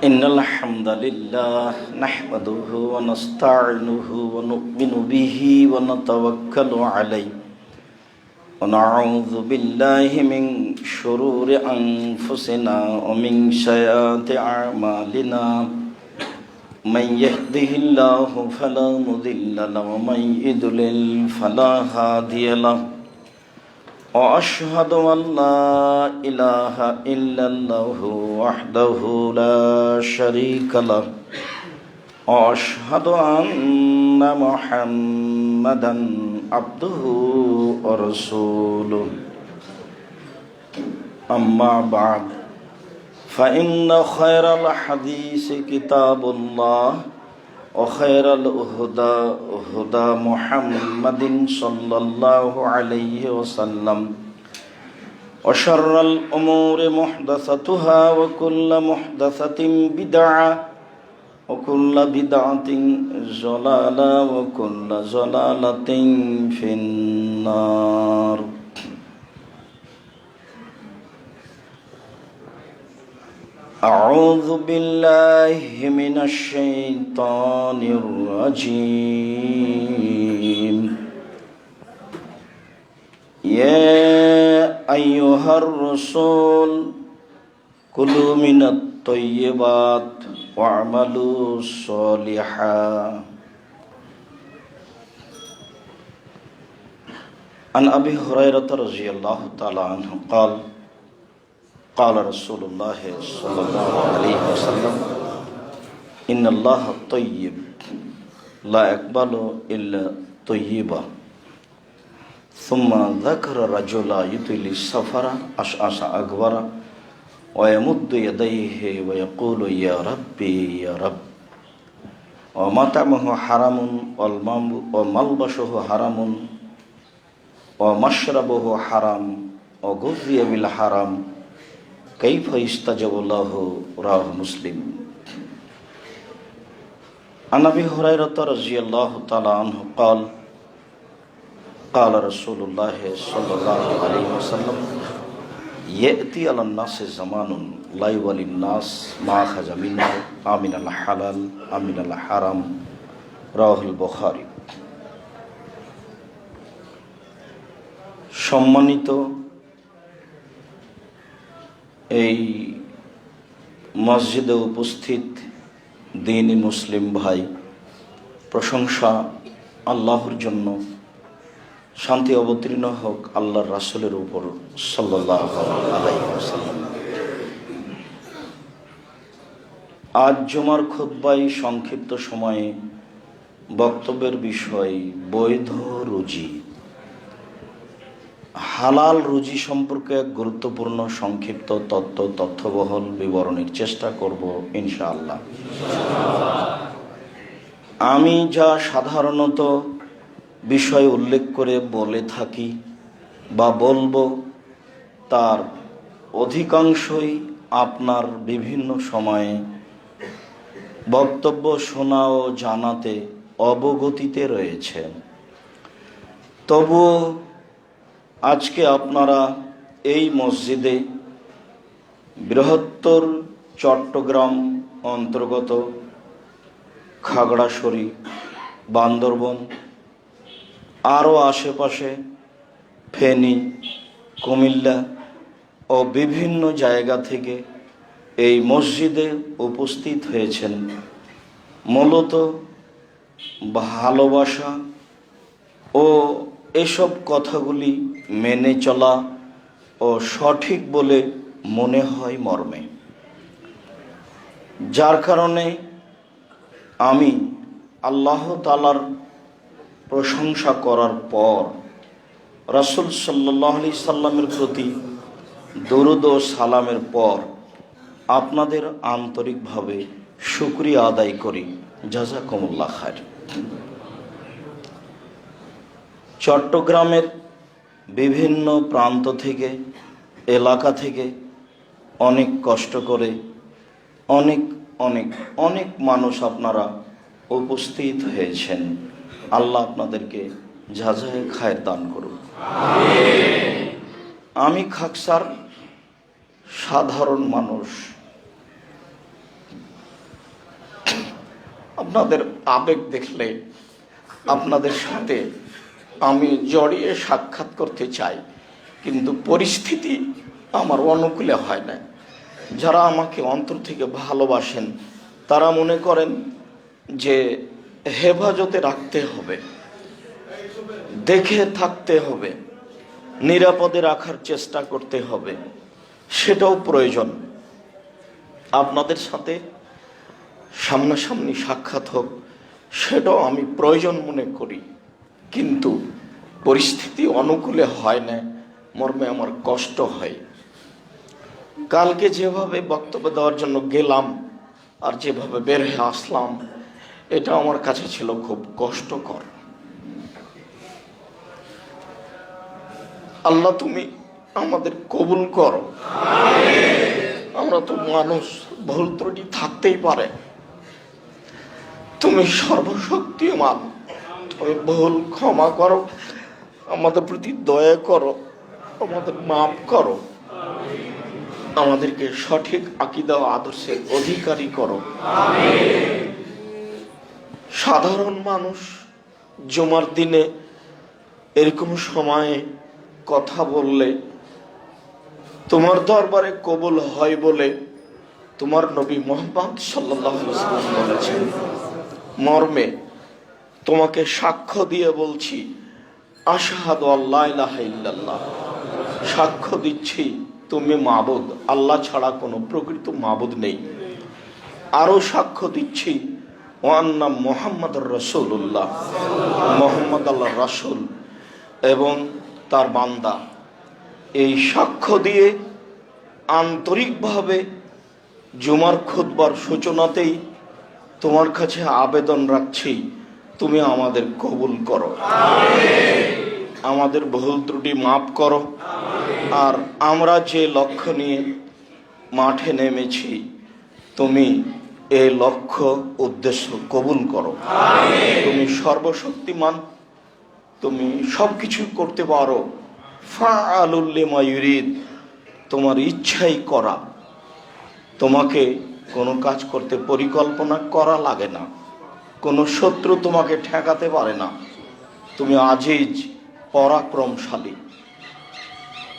إن الحمد لله نحمده ونستعينه ونؤمن به ونتوكل عليه ونعوذ بالله من شرور أنفسنا ومن سيئات أعمالنا من يهده الله فلا مضل له ومن يضلل فلا هادي له وأشهد أن لا إله إلا الله وحده لا شريك له وأشهد أن محمدا عبده ورسوله أما بعد فإن خير الحديث كتاب الله وخير الهدى هدى محمد صلى الله عليه وسلم وشر الأمور محدثتها وكل محدثة بدعة وكل بدعة ضلالة وكل ضلالة في النار. أعوذ بالله من الشيطان الرجيم. يا أيها الرسول كلوا من الطيبات واعملوا صالحا. عن أبي هريرة رضي الله تعالى عنه قال قال رسول الله صلى الله عليه وسلم إن الله طيب لا يقبل إلا طيبا. ثم ذكر رجلا يطيل السفر أشعث أغبر ويمد يديه ويقول يا ربي يا رب ومطعمه حرام وملبسه حرام ومشربه حرام وغذي بالحرام كيف يستجاب له رواه مسلم. عن أبي هريرة رضي الله تعالى عنه قال قال رسول الله صلى الله عليه وسلم يأتي على الناس زمان لا يولي الناس ما أخذ منه آمن الحلال آمن الحرام رواه البخاري. সম্মানিত এই মসজিদে উপস্থিত দ্বীনি মুসলিম ভাই, প্রশংসা আল্লাহর জন্য, শান্তি অবতীর্ণ হোক আল্লাহর রাসূলের উপর সাল্লাল্লাহু আলাইহি ওয়াসাল্লাম। আজ জুমার খুতবায় সংক্ষিপ্ত সময়ে বক্তব্যের বিষয় বৈধ রুজি, হালাল রুজি সম্পর্কে এক গুরুত্বপূর্ণ সংক্ষিপ্ত তথ্যবহল বিবরণের চেষ্টা করব ইনশাআল্লাহ। আমি যা সাধারণত বিষয় উল্লেখ করে বলে থাকি বা বলবো, তার অধিকাংশই আপনার বিভিন্ন সময়ে বক্তব্য শোনা ও জানাতে অবগতিতে রয়েছে। তবুও আজকে আপনারা এই মসজিদে বৃহত্তর চট্টগ্রাম অন্তর্গত খাগড়াছড়ি, বান্দরবন, আরও আশেপাশে ফেনী, কুমিল্লা ও বিভিন্ন জায়গা থেকে এই মসজিদে উপস্থিত হয়েছেন মূলত ভালোবাসা ও এসব কথাগুলি মেনে চলা ও সঠিক বলে মনে হয় মর্মে, যার কারণে আমি আল্লাহ তাআলার প্রশংসা করার পর রাসূল সাল্লাল্লাহু আলাইহি সাল্লামের প্রতি দরুদ ও সালামের পর আপনাদের আন্তরিকভাবে শুকরিয়া আদায় করি। জাযাকুমুল্লাহ খায়র। চট্টগ্রামের বিভিন্ন প্রান্ত থেকে, এলাকা থেকে অনেক কষ্ট করে অনেক অনেক অনেক মানুষ আপনারা উপস্থিত হয়েছেন। আল্লাহ আপনাদেরকে জাযায়ে খায়র দান করুন। আমি খাকসার সাধারণ মানুষ, আপনাদের আবেগ দেখলে আপনাদের সাথে আমি জড়িয়ে সাক্ষাৎ করতে চাই, কিন্তু পরিস্থিতি আমার অনুকূলে হয় না। যারা আমাকে অন্তর থেকে ভালোবাসেন তারা মনে করেন যে হেফাজতে রাখতে হবে, দেখে থাকতে হবে, নিরাপদে রাখার চেষ্টা করতে হবে, সেটাও প্রয়োজন। আপনাদের সাথে সামনাসামনি সাক্ষাৎ হোক, সেটাও আমি প্রয়োজন মনে করি, কিন্তু পরিস্থিতি অনুকূলে হয় না, মর্মে আমার কষ্ট হয়। কালকে যেভাবে বক্তব্য দেওয়ার জন্য গেলাম আর যেভাবে বের হয়ে আসলাম, এটা আমার কাছে ছিল খুব কষ্টকর। আল্লাহ তুমি আমাদের কবুল করো। আমরা তো মানুষ, ভুল ত্রুটি থাকতেই পারে। তুমি সর্বশক্তিমান, তুমি ভুল ক্ষমা করো, আমাদের প্রতি দয়া করো, আমাদের মাফ করো, আমাদেরকে সঠিক আকীদা ও আদর্শের অধিকারী করো। সাধারণ মানুষ জুমার দিনে এরকম সময়ে কথা বললে তোমার দরবারে কবুল হয় বলে তোমার নবী মুহাম্মদ সাল্লাল্লাহু আলাইহি ওয়াসাল্লাম বলেছেন। মর্মে তোমাকে সাক্ষ্য দিয়ে বলছি, আশহাদু আল্লা ইলাহা ইল্লাল্লাহ, সাক্ষ্য দিচ্ছি তুমি মাবুদ, আল্লাহ ছাড়া কোনো প্রকৃত মাবুদ নেই। আরো সাক্ষ্য দিচ্ছি ওয়া আন্না মুহাম্মাদুর রাসূলুল্লাহ, মুহাম্মদ আল্লাহর রাসূল এবং তার বান্দা। এই সাক্ষ্য দিয়ে আন্তরিকভাবে জুমার খুতবার সূচনাতেই তোমার কাছে আবেদন রাখছি, তুমি আমাদের কবুল করো, আমাদের ভুল ত্রুটি মাফ করো। আর আমরা যে লক্ষ্য নিয়ে মাঠে নেমেছি, তুমি এই লক্ষ্য উদ্দেশ্য কবুল করো। তুমি সর্বশক্তিমান, তুমি সবকিছু করতে পারো। ফাআলুল লিমা ইউরিদ, তোমার ইচ্ছাই করা। তোমাকে কোনো কাজ করতে পরিকল্পনা করা লাগে না, কোনো শত্রু তোমাকে ঠেকাতে পারে না। তুমি আজিজ, পরাক্রমশালী,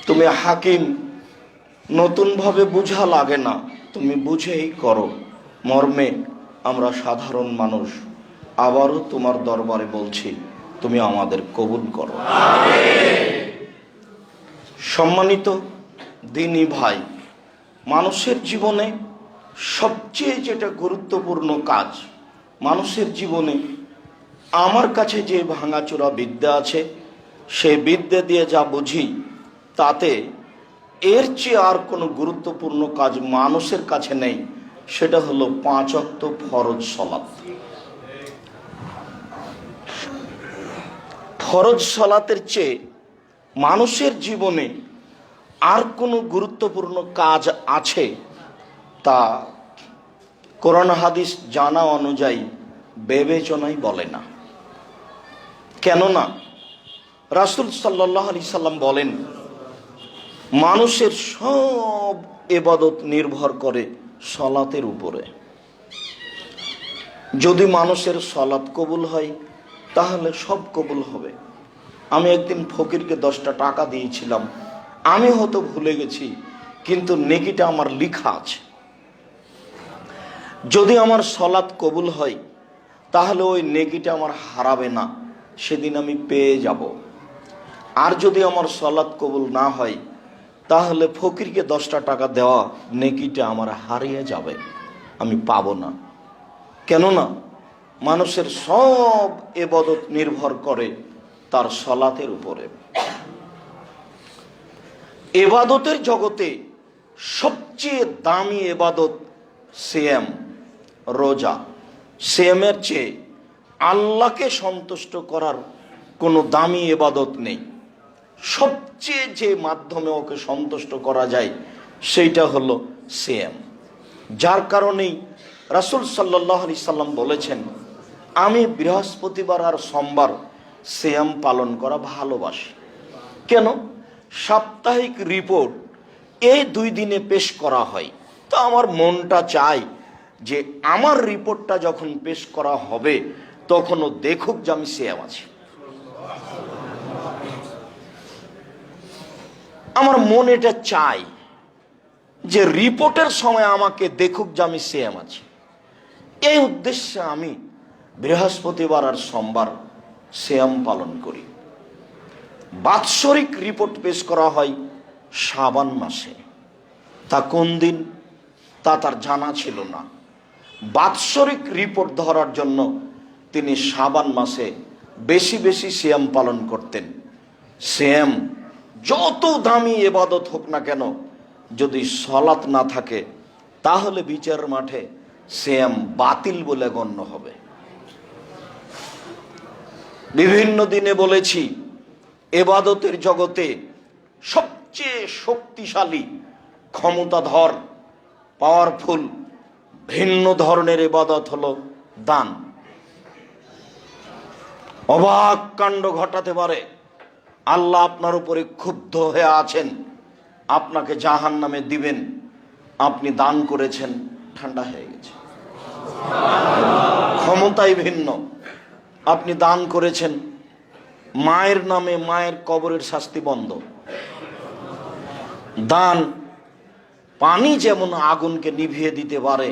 তুমি হাকিম, নতুনভাবে বুঝা লাগে না, তুমি বুঝেই করো। মর্মে আমরা সাধারণ মানুষ আবারও তোমার দরবারে বলছি, তুমি আমাদের কবুল করো। সম্মানিত দিনী ভাই, মানুষের জীবনে সবচেয়ে যেটা গুরুত্বপূর্ণ কাজ, মানুষের জীবনে আমার কাছে যে ভাঙাচোরা বিদ্যা আছে, সেই বিদ্যা দিয়ে যা বুঝি, তাতে এর চেয়ে আর কোনো গুরুত্বপূর্ণ কাজ মানুষের কাছে নেই। সেটা হলো 5 ওয়াক্ত ফরজ সালাত। ফরজ সালাতের চেয়ে মানুষের জীবনে আর কোনো গুরুত্বপূর্ণ কাজ আছে তা কোরআন হাদিস জানা অনুযায়ী বিবেচনাই বলে না। কেননা রাসূল সাল্লাল্লাহু আলাইহি সাল্লাম বলেন, মানুষের সব ইবাদত নির্ভর করে সালাতের উপরে। যদি মানুষের সালাত কবুল হয় তাহলে সব কবুল হবে। আমি একদিন ফকিরকে 10টা টাকা দিয়েছিলাম, আমি হয়তো ভুলে গেছি, কিন্তু নেকিটা আমার লেখা আছে। যদি আমার সালাত কবুল হয় তাহলে ওই নেকিটা আমার হারাবে না, সেদিন আমি পেয়ে যাব। আর যদি আমার সালাত কবুল না হয় তাহলে ফকিরকে 10টা টাকা দেওয়া নেকিটা আমার হারিয়ে যাবে, আমি পাবো না। কেননা মানুষের সব ইবাদত নির্ভর করে তার সালাতের উপরে। ইবাদতের জগতে সবচেয়ে দামি ইবাদত সিয়াম, রোজা। সিয়ামের চেয়ে আল্লাহকে সন্তুষ্ট করার কোনো দামি ইবাদত নেই। সবচেয়ে যে মাধ্যমে ওকে সন্তুষ্ট করা যায় সেইটা হলো সিয়াম। যার কারণেই রাসূল সাল্লাল্লাহু আলাইহি সাল্লাম বলেছেন, আমি বৃহস্পতিবার আর সোমবার সিয়াম পালন করা ভালোবাসি। কেন? সাপ্তাহিক রিপোর্ট এই 2 দিনে পেশ করা হয়, তো আমার মনটা চায় যে আমার রিপোর্টটা যখন পেশ করা হবে তখন ও দেখুক যে আমি সিয়াম আছি। আমার মন এটা চাই যে রিপোর্টের সময় আমাকে দেখুক যে আমি সিয়াম আছি। এই উদ্দেশ্যে আমি বৃহস্পতিবার আর সোমবার সিয়াম পালন করি। বাৎসরিক রিপোর্ট পেশ করা হয় শাবান মাসে। তা কোন দিন তা তার জানা ছিল না। বাৎসরিক রিপোর্ট ধরার জন্য তিনি শাবান মাসে বেশি বেশি সিয়াম পালন করতেন। সিয়াম যত দামি ইবাদত হোক না কেন, যদি সালাত না থাকে তাহলে বিচার মাঠে সিয়াম বাতিল বলে গণ্য হবে। বিভিন্ন দিনে বলেছি, ইবাদতের জগতে সবচেয়ে শক্তিশালী, ক্ষমতাধর, পাওয়ারফুল ভিন্ন ধরনের ইবাদত হলো দান। অবাক কাণ্ড ঘটাতে পারে। আল্লাহ আপনার উপরে ক্ষুব্ধ হয়ে আছেন, আপনাকে জাহান্নামে দিবেন, আপনি দান করেছেন, ঠান্ডা হয়ে গেছে। ক্ষমতাই ভিন্ন। আপনি দান করেছেন, মায়ের নামে মায়ের কবরের শাস্তি বন্ধ। দান পানি যেমন আগুনকে নিভিয়ে দিতে পারে,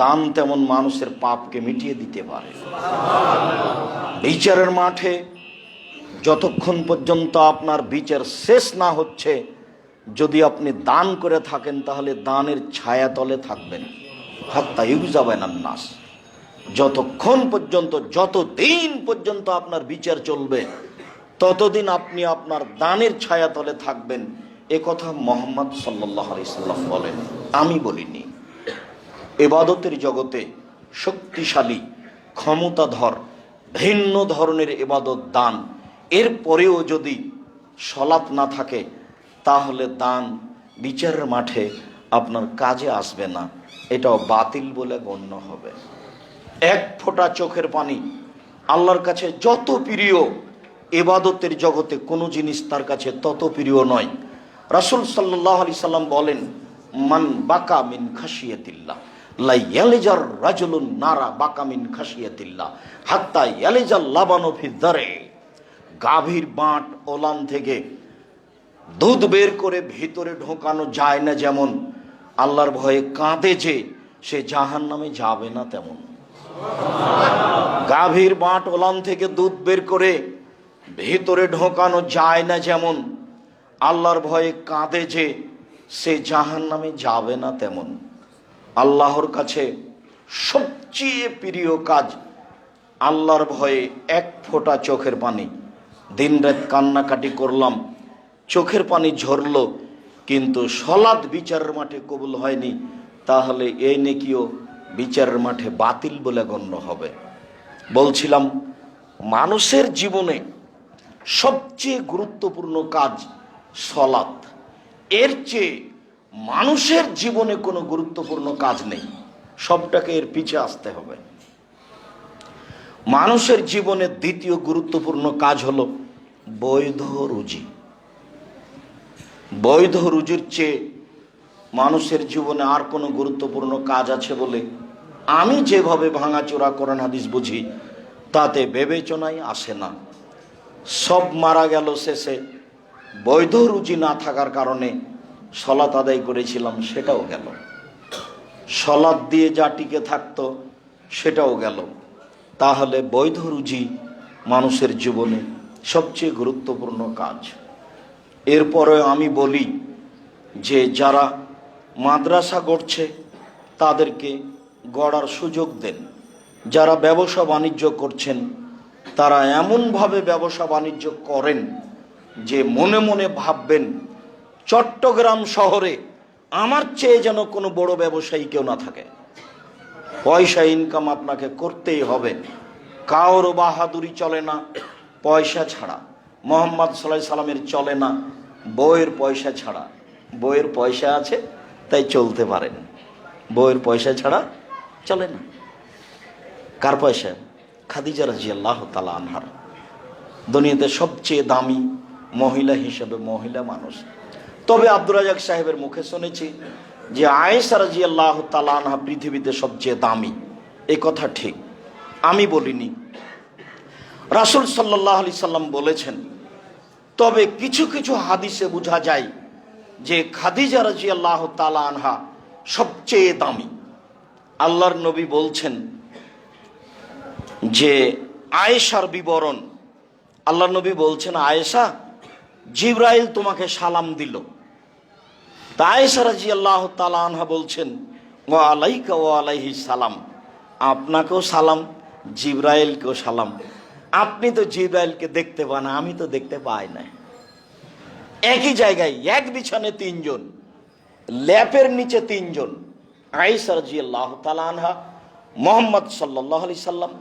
দান তেমন মানুষের পাপকে মিটিয়ে দিতে পারে। বিচারের মাঠে যতক্ষণ পর্যন্ত আপনার বিচার শেষ না হচ্ছে, যদি আপনি দান করে থাকেন তাহলে দানের ছায়াতলে থাকবেন। হাত্তা ইউজাবানান নাস, যতক্ষণ পর্যন্ত, যতদিন পর্যন্ত আপনার বিচার চলবে ততদিন আপনি আপনার দানের ছায়াতলে থাকবেন। এ কথা মুহাম্মদ সাল্লাল্লাহু আলাইহি সাল্লাম বলেন, আমি বলিনি। ইবাদতের জগতে শক্তিশালী, ক্ষমতাধর ভিন্ন ধরনের ইবাদত দান। এরপরেও যদি সালাত না থাকে তাহলে দান বিচারের মাঠে আপনার কাজে আসবে না, এটাও বাতিল বলে গণ্য হবে। এক ফোঁটা চোখের পানি আল্লাহর কাছে যত প্রিয়, ইবাদতের জগতে কোনো জিনিস তার কাছে তত প্রিয় নয়। রাসূল সাল্লাল্লাহু আলাইহি সাল্লাম বলেন, মান বাকা মিন খাশিয়াতিল্লাহ লা ইয়ালিজার রাজুলুন নারা বাকা মিন খাশিয়াতিল্লাহ হাত্তা ইয়ালিজাল লাবানু ফি দারে। গাভীর বাঁট ওলান থেকে দুধ বের করে ভিতরে ঢোকানো যায় না যেমন, আল্লাহর ভয়ে কাঁদে যে সে জাহান্নামে যাবে না তেমন। গাভীর বাঁট ওলান থেকে দুধ বের করে ভিতরে ঢোকানো যায় না যেমন, আল্লাহর ভয়ে কাঁদে যে সে জাহান্নামে যাবে না তেমন। আল্লাহর কাছে সবচেয়ে প্রিয় কাজ আল্লাহর ভয়ে এক ফোঁটা চোখের পানি। দিনরাত কান্নাকাটি করলাম, চোখের পানি ঝরল, কিন্তু সালাত বিচারের মাঠে কবুল হয়নি, তাহলে এই নেকিও বিচারের মাঠে বাতিল বলে গণ্য হবে। বলছিলাম, মানুষের জীবনে সবচেয়ে গুরুত্বপূর্ণ কাজ সালাত। এর চেয়ে মানুষের জীবনে কোনো গুরুত্বপূর্ণ কাজ নেই, সবটাকে এর পিছে আসতে হবে। মানুষের জীবনে দ্বিতীয় গুরুত্বপূর্ণ কাজ হলো বৈধ রুজি। বৈধ রুজির চেয়ে মানুষের জীবনে আর কোনো গুরুত্বপূর্ণ কাজ আছে বলে আমি যেভাবে ভাঙাচোরা কোরআন হাদিস বুঝি তাতে বিবেচনায় আসে না। সব মারা গেল শেষে, বৈধ রুজি না থাকার কারণে সালাত আদায় করেছিলাম সেটাও গেল, সালাত দিয়ে যা টিকে থাকতো সেটাও গেল। তাহলে বৈধ রুজি মানুষের জীবনে সবচেয়ে গুরুত্বপূর্ণ কাজ। এরপরে আমি বলি যে যারা মাদ্রাসা গড়ছে তাদেরকে গড়ার সুযোগ দেন। যারা ব্যবসা বাণিজ্য করছেন তারা এমনভাবে ব্যবসা বাণিজ্য করেন যে মনে মনে ভাববেন চট্টগ্রাম শহরে আমার চেয়ে যেন কোনো বড় ব্যবসায়ী কেউ না থাকে। পয়সা ইনকাম আপনাকে করতেই হবে, কারো বাহাদুরি চলে না পয়সা ছাড়া। মুহাম্মদ সাল্লাল্লাহু আলাইহি সাল্লামের চলে না বইয়ের পয়সা ছাড়া। বইয়ের পয়সা আছে তাই চলতে পারেন, বইয়ের পয়সা ছাড়া চলে না। কার পয়সা? খাদিজা রাদিয়াল্লাহু তাআলা আনহার। দুনিয়াতে সবচেয়ে দামি মহিলা হিসেবে মহিলা মানুষ। তবে আব্দুর রাজ্জাক সাহেবের মুখে শুনেছি যে আয়েশা রাদিয়াল্লাহু তাআলা আনহা পৃথিবীতে সবচেয়ে দামি, এই কথা ঠিক, আমি বলিনি, রাসূল সাল্লাল্লাহু আলাইহি সাল্লাম বলেছেন। তবে কিছু কিছু হাদিসে বোঝা যায় যে খাদিজা রাদিয়াল্লাহু তাআলা আনহা সবচেয়ে দামি। আল্লাহর নবী বলছেন যে আয়েশার বিবরণ, আল্লাহর নবী বলছেন, আয়েশা, জিবরাইল তোমাকে সালাম দিল। তা আয়েশা রাদিয়াল্লাহু তাআলা আনহা বলছেন, ওয়া আলাইকা ওয়া আলাইহিস সালাম, আপনাকেও সালাম, জিবরাইলকেও সালাম। আপনি তো জিবরাইলকে দেখতে পান, আমি তো দেখতে পাই না। একই জায়গায় এক বিছানে তিনজন, ল্যাপের নিচে তিনজন, আয়েশা রাদিয়াল্লাহু তাআলা আনহা, মুহাম্মদ সাল্লাল্লাহু আলাইহি সাল্লাম,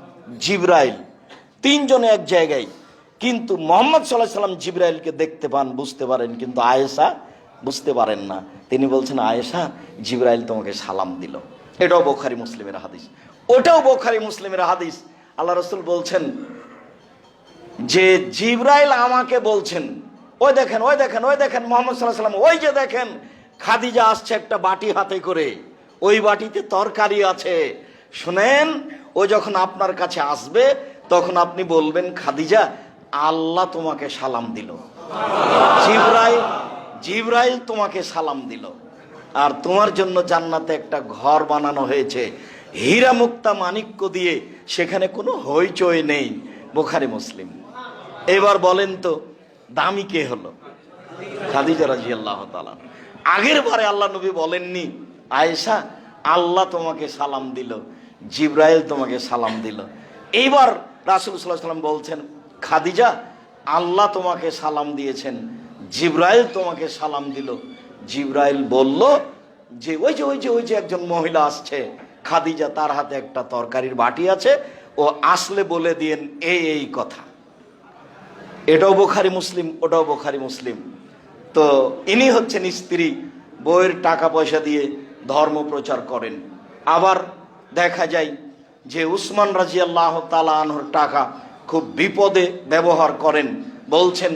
জিবরাইল, তিনজনে এক জায়গায়। কিন্তু মুহাম্মদ সাল্লাল্লাহু আলাইহি সাল্লাম জিবরাইলকে দেখতে পান, বুঝতে পারেন, কিন্তু আয়েশা বুঝতে পারেন না। তিনি বলছেন, আয়েশা, জিবরাইল তোমাকে সালাম দিল। এটাও বুখারী মুসলিমের হাদিস, ওটাও বুখারী মুসলিমের হাদিস। আল্লাহ রাসূল বলছেন যে জিবরাইল আমাকে বলছেন, ওই দেখেন, ওই দেখেন, ওই দেখেন মুহাম্মদ সাল্লাল্লাহু আলাইহি সাল্লাম, ওই যে দেখেন খাদিজা আসছে একটা বাটি হাতে করে, ওই বাটিতে তরকারি আছে। শুনেন, ও যখন আপনার কাছে আসবে তখন আপনি বলবেন, খাদিজা, আল্লাহ তোমাকে সালাম দিল, জিবরাইল তোমাকে সালাম দিল, আর তোমার জন্য জান্নাতে একটা ঘর বানানো হয়েছে হীরা মুক্তা মাণিক্য দিয়ে, সেখানে কোনো হইচই নেই। বুখারী মুসলিম। এবার বলেন তো দামি কে হলো? খাদিজা রাদিয়াল্লাহু তাআলা। আগের বারে আল্লাহ নবী বলেননি, আয়েশা, আল্লাহ তোমাকে সালাম দিল, জিবরাইল তোমাকে সালাম দিল। এইবার রাসূল সাল্লাল্লাহু আলাইহি ওয়াসাল্লাম বলছেন, খাদিজা, আল্লাহ তোমাকে সালাম দিয়েছেন, জিবরাইল তোমাকে সালাম দিল। জিবরাইল বলল যে ওই যে ওই যে ওই যে একজন মহিলা আসছে, খাদিজা, তার হাতে একটা তরকারির বাটি আছে, ও আসলে বলে দিয়েন এই এই কথা। এটাও বুখারী মুসলিম, ওটাও বুখারী মুসলিম। তো ইনি হচ্ছেন স্ত্রী, বউয়ের টাকা পয়সা দিয়ে ধর্ম প্রচার করেন। আবার দেখা যায় যে উসমান রাদিয়াল্লাহু তাআলা আনহুর টাকা খুব বিপদে ব্যবহার করেন। বলছেন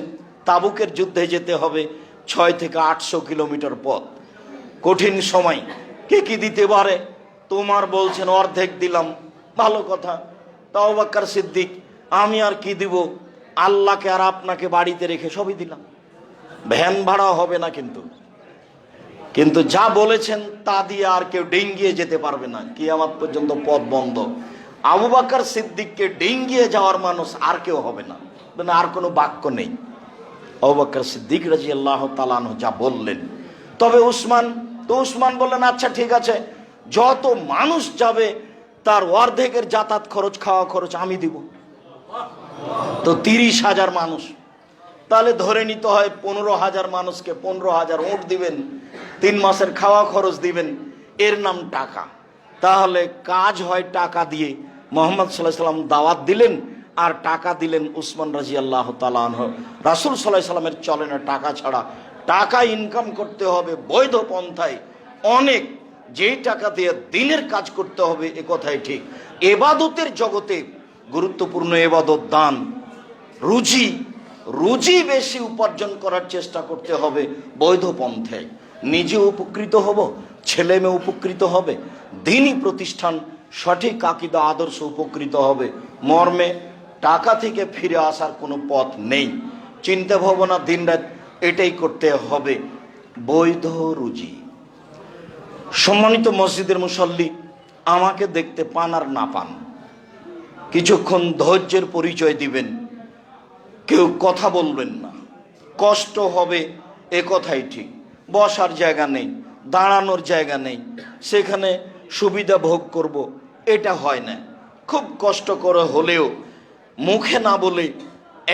তাবুকের যুদ্ধে যেতে হবে 6 থেকে 800 কিলোমিটার পথ, কঠিন সময়, কে কি দিতে পারে? তোমার বলছেন অর্ধেক দিলাম, ভালো কথা। তা আবু বকর সিদ্দিক, আমি আর কি দিব, আল্লাহকে আর আপনাকে বাড়িতে রেখে সবই দিলাম, ভ্যান ভাড়া হবে না, কিন্তু যা বলেছেন তা দিয়ে আর কেউ ডিঙ্গিয়ে যেতে পারবে না, কিয়ামত পর্যন্ত পথ বন্ধ। আবু বকর সিদ্দিককে ডিঙ্গিয়ে যাওয়ার মানুষ আর কেউ হবে না, মানে আর কোনো বাক্য নেই। আবু বকর সিদ্দিক রাদিয়াল্লাহু তাআলা আনহু যা বললেন। তবে উসমান বললেন, আচ্ছা ঠিক আছে, যত মানুষ যাবে তার অর্ধেকের যাতায়াত খরচ, খাওয়া খরচ আমি দিব। তো 30,000 মানুষ, তাহলে ধরে নিতে হয় 15,000 মানুষকে 15,000 উট দিবেন, 3 মাসের খাওয়া খরচ দিবেন, এর নাম টাকা। তাহলে কাজ হয় টাকা দিয়ে। মুহাম্মদ সাল্লাল্লাহু আলাইহি সাল্লাম দাওয়াত দিলেন আর টাকা দিলেন উসমান রাদিয়াল্লাহু তাআলা আনহু। রাসূল সাল্লাল্লাহু আলাইহি সাল্লামের চলে না টাকা ছাড়া, টাকা ইনকাম করতে হবে বৈধ পন্থায়, অনেক, যেই টাকা দিয়ে দিনের কাজ করতে হবে, এ কথাই ঠিক। ইবাদতের জগতে গুরুত্বপূর্ণ ইবাদত দান, রুজি বেশি উপার্জন করার চেষ্টা করতে হবে বৈধ পন্থায়। নিজে উপকৃত হব, ছেলে মেয়ে উপকৃত হবে, দ্বীনি প্রতিষ্ঠান সঠিক আকীদা আদর্শ উপকৃত হবে, মর্মে টাকা থেকে ফিরে আসার কোনো পথ নেই। চিন্তা ভাবনা দিনরাত এটাই করতে হবে, বৈধ রুজি। সম্মানিত মসজিদের মুসল্লি, আমাকে দেখতে পান আর না পান, কিছুক্ষণ ধৈর্যের পরিচয় দিবেন, কেউ কথা বলবেন না, কষ্ট হবে, এ কথাই ঠিক। বসার জায়গা নেই, দাঁড়ানোর জায়গা নেই, সেখানে সুবিধা ভোগ করব, এটা হয় না। খুব কষ্ট করে হলেও মুখে না বলে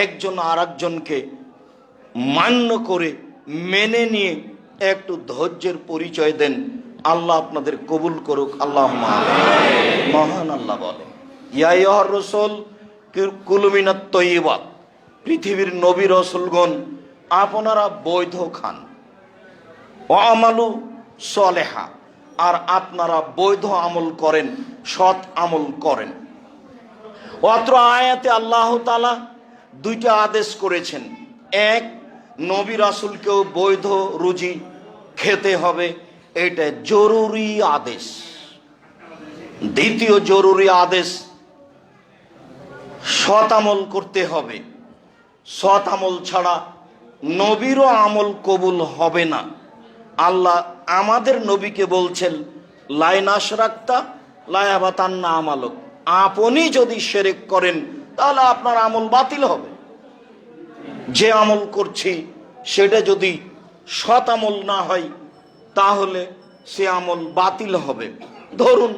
একজন আর একজনকে মান্য করে মেনে নিয়ে একটু ধৈর্যের পরিচয় দেন। আল্লাহ আপনাদের কবুল করুক, আল্লাহুম্মা আমিন। মহান আল্লাহ বলে, ইয়া আইয়ুহার রাসূল কুলু মিনাত তাইয়্যিবাত, পৃথিবীর নবী রাসূলগণ আপনারা বৈধ খান, ওয়া আমালু সলেহা, আর আপনারা বৈধ আমল করেন, সৎ আমল করেন। অত্র আয়াতে আল্লাহ তাআলা 2টা আদেশ করেছেন। এক, নবী রাসূলকেও বৈধ রুজি খেতে হবে, এটা জরুরি আদেশ। দ্বিতীয় জরুরি আদেশ, সৎ আমল করতে হবে। সৎ আমল ছাড়া নবীরও আমল কবুল হবে না। আল্লাহ আমাদের নবীকে বলছেন, লাইন আশরাকতা লায়াবাতান্না আমালক, আপনি যদি শিরক করেন তাহলে আপনার আমল বাতিল হবে। যে আমল করছি সেটা যদি সৎ আমল না হয় তাহলে সে আমল বাতিল হবে। ধরুন